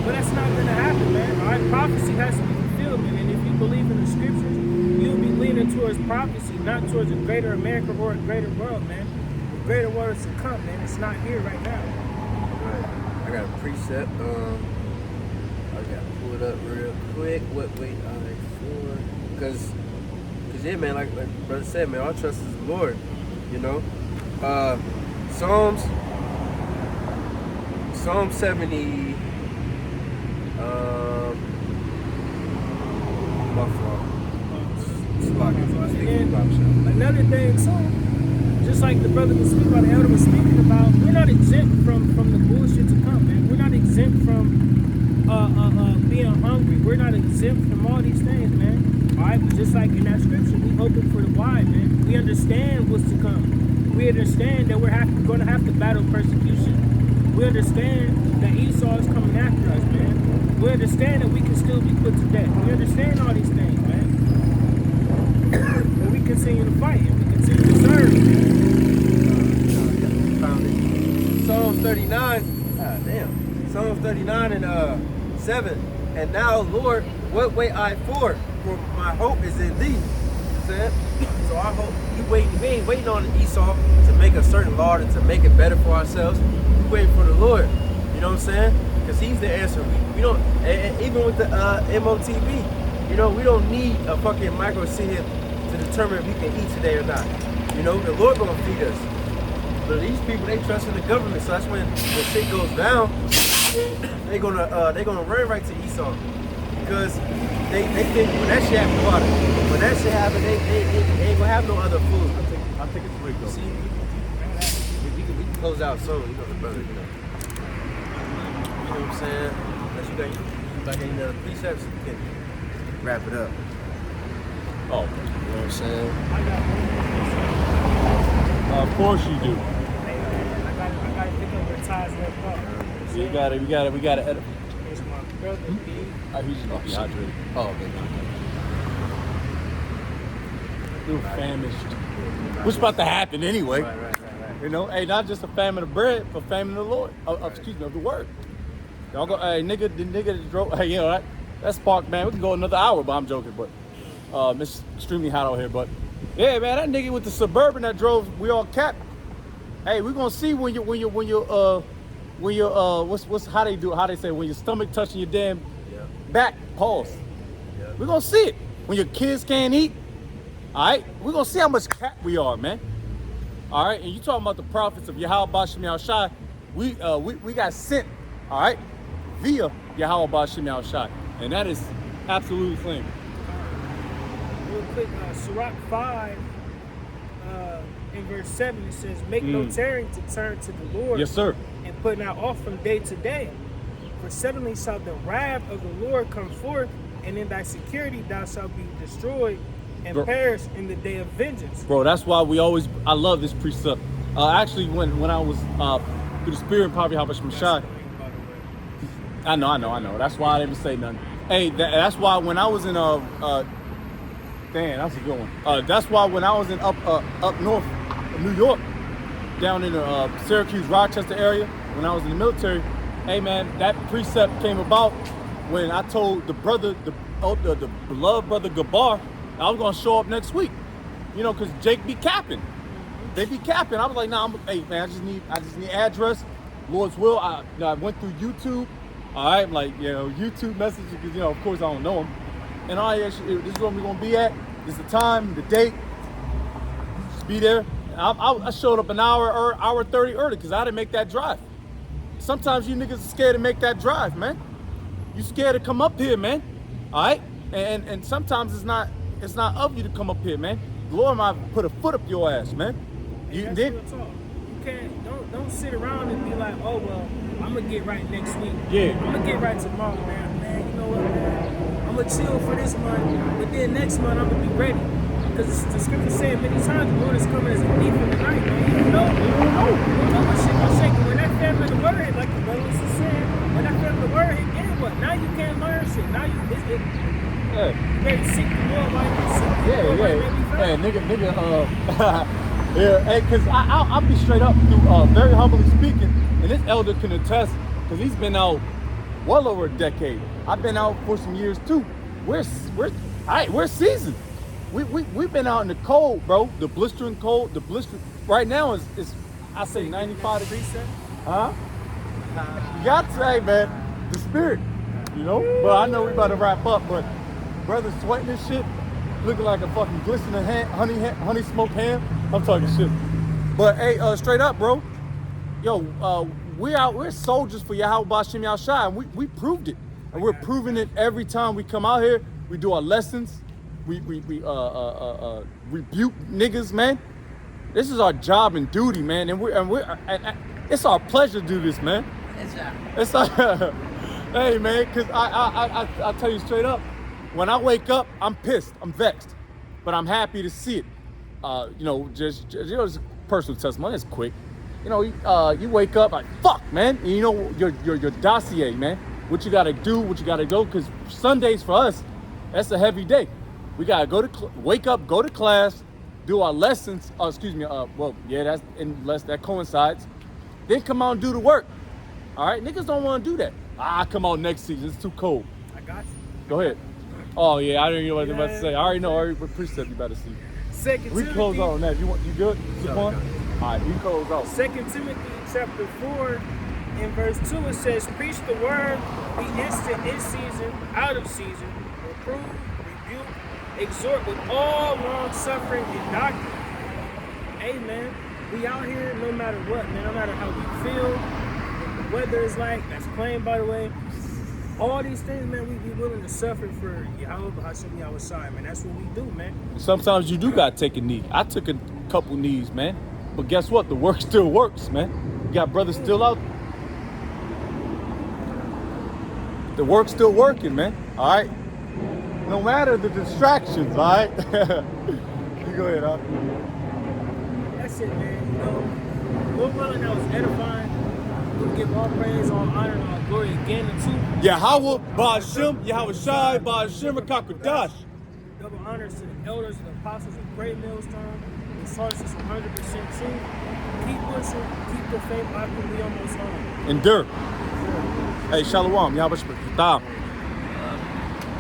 But that's not going to happen, man. All right, prophecy has to be fulfilled, man. And if you believe in the scriptures, you'll be leaning towards prophecy, not towards a greater America or a greater world, man. The greater world is to come, man. It's not here right now. Right. I got a precept. I got to pull it up real quick. Because yeah, man, like brother said, man, our trust is the Lord. You know, Psalm 70. My fault. Another thing too, just like the brother was speaking about, the elder was speaking about, we're not exempt from the bullshit to come, man. We're not exempt from being hungry. We're not exempt from all these things, man. Alright, but just like in that scripture, we hoping for the why, man. We understand what's to come. We understand that we're going to have to battle persecution. We understand that Esau is coming after us, man. We understand that we can still be put to death. We understand all these things, man. But we continue to fight and we continue to serve. Found it. Psalm 39. God damn. Psalm 39 and 7. And now, Lord, what wait I for? For my hope is in thee. So our hope, we ain't waiting on Esau to make a certain law and to make it better for ourselves. We waiting for the Lord. You know what I'm saying? because He's the answer. We don't, and even with the MOTB, you know, we don't need a fucking micro sit here to determine if we can eat today or not. You know, the Lord gonna feed us. But these people, they trust in the government, so that's when the shit goes down. They gonna run right to Esau because they think when that shit happen, when that shit happen, they ain't gonna have no other food. I think it's quick though. See, we can close out soon. You know the brother, you know. You know what I'm saying? Unless you got any other precepts, you can wrap it up. Oh, You know what I'm saying? I got one. of course you do. I gotta pick up where Ty's left off. We gotta edit. It's my brother, B. He's just not dehydrated. Oh, okay. We're famished. What's about to happen anyway? Right. You know, hey, not just a famine of bread, but famine of the Lord. Excuse me, of the word. Y'all go, hey, the nigga that drove, hey, you know, that spark, man, we can go another hour, but I'm joking, but it's extremely hot out here, but yeah, man, that nigga with the Suburban that drove, we all capped. Hey, we're gonna see when you what's how they do it, how they say when your stomach touching your damn back, pause. Yeah. We're gonna see it. When your kids can't eat, all right, we're gonna see how much cap we are, man. All right, and you talking about the prophets of Yahweh Bashim Yahushai, we got sent, all right, via Yahweh Bashim Yahushai, and that is absolutely flame. Real quick, Sirach 5, in verse 7, it says, make no tarrying to turn to the Lord. Yes, sir. And put not off from day to day. For suddenly shall the wrath of the Lord come forth, and in thy security thou shalt be destroyed and perish in the day of vengeance. Bro, that's why I love this precept. Actually, when I was through the spirit and power of Yahweh Shai, I know. That's why I didn't say nothing. Hey, that's why when I was in damn, that's a good one. That's why when I was in up north, New York, down in the Syracuse, Rochester area, when I was in the military, hey man, that precept came about when I told the brother, the beloved brother Gabar, I was gonna show up next week. You know, cause Jake be capping. They be capping. I was like, nah, hey man, I just need address. Lord's will. I went through YouTube. All right, like, you know, YouTube messages, because, you know, of course I don't know them. And all right, this is where we're gonna be at. This is the time, the date. Just be there. I showed up an hour 30 early because I didn't make that drive. Sometimes you niggas are scared to make that drive, man. You scared to come up here, man. All right, and sometimes it's not of you to come up here, man. The Lord might put a foot up your ass, man. You did. You can't don't sit around and be like, oh well, I'm gonna get right next week. Yeah. I'm gonna get right tomorrow, man. Man, you know what, man? I'm gonna chill for this month, but then next month I'm gonna be ready. Because the scripture said many times, the Lord is coming as a thief in the night, man. You don't know what shit gonna shake. When that family of the word hit, like the brother was saying, when that family of the word hit, then what? Now you can't learn shit. Now you ready to seek the Lord like this. Hey, nigga, yeah, hey, cause I'll be straight up through very humbly speaking, and this elder can attest, cause he's been out well over a decade. I've been out for some years too. We're seasoned. We've been out in the cold, bro. The blistering cold. The blistering right now is I say 95 degrees. Huh? You got to say, man, the spirit, you know. But I know we about to wrap up. But brother sweating this shit, looking like a fucking glistening honey smoked ham. I'm talking shit. But hey, straight up, bro. Yo, we're soldiers for Yahweh Bashim Yahushai, and we proved it, and we're proving it every time we come out here. We do our lessons. We rebuke niggas, man. This is our job and duty, man, and it's our pleasure to do this, man. It's our, hey, man, because I tell you straight up, when I wake up, I'm pissed, I'm vexed, but I'm happy to see it. You know, just personal testimony. It's quick. You know, you wake up like fuck, man. And you know your dossier, man. What you gotta do, what you gotta go, because Sundays for us, that's a heavy day. We gotta wake up, go to class, do our lessons. Well, yeah, that's unless that coincides. Then come out and do the work. All right, niggas don't want to do that. Come out next season. It's too cold. I got you. Go ahead. Oh yeah, I didn't know what I was about to say. I already know. What precept you about to see. We close out on that. You good, Zaquan? All right, we close out. 2 Timothy chapter 4, in verse 2 it says, preach the word, be instant in season, out of season, reprove, rebuke, exhort with all long suffering and doctrine. Hey man, we out here no matter what, man, no matter how we feel, what the weather is like, that's plain by the way. All these things, man, we be willing to suffer for Yahweh Hashem Yahushai, man. That's what we do, man. Sometimes you do gotta take a knee. I took a couple knees, man. But guess what? The work still works, man. You got brothers still out. The work's still working, man. All right. No matter the distractions, all right. You go ahead, huh? That's it, man. You know, we're willing, that was edifying. We'll give all praise, all honor, and all glory again to Yahweh, Ba'ashem, Yahweh Shai, Ba'ashem, Kakadash. double honors to the elders and the apostles of Great Millstone. The source is 100% true. Keep pushing, keep the faith, I can be almost home. Endure. Hey, Shalom, Yahweh Shai.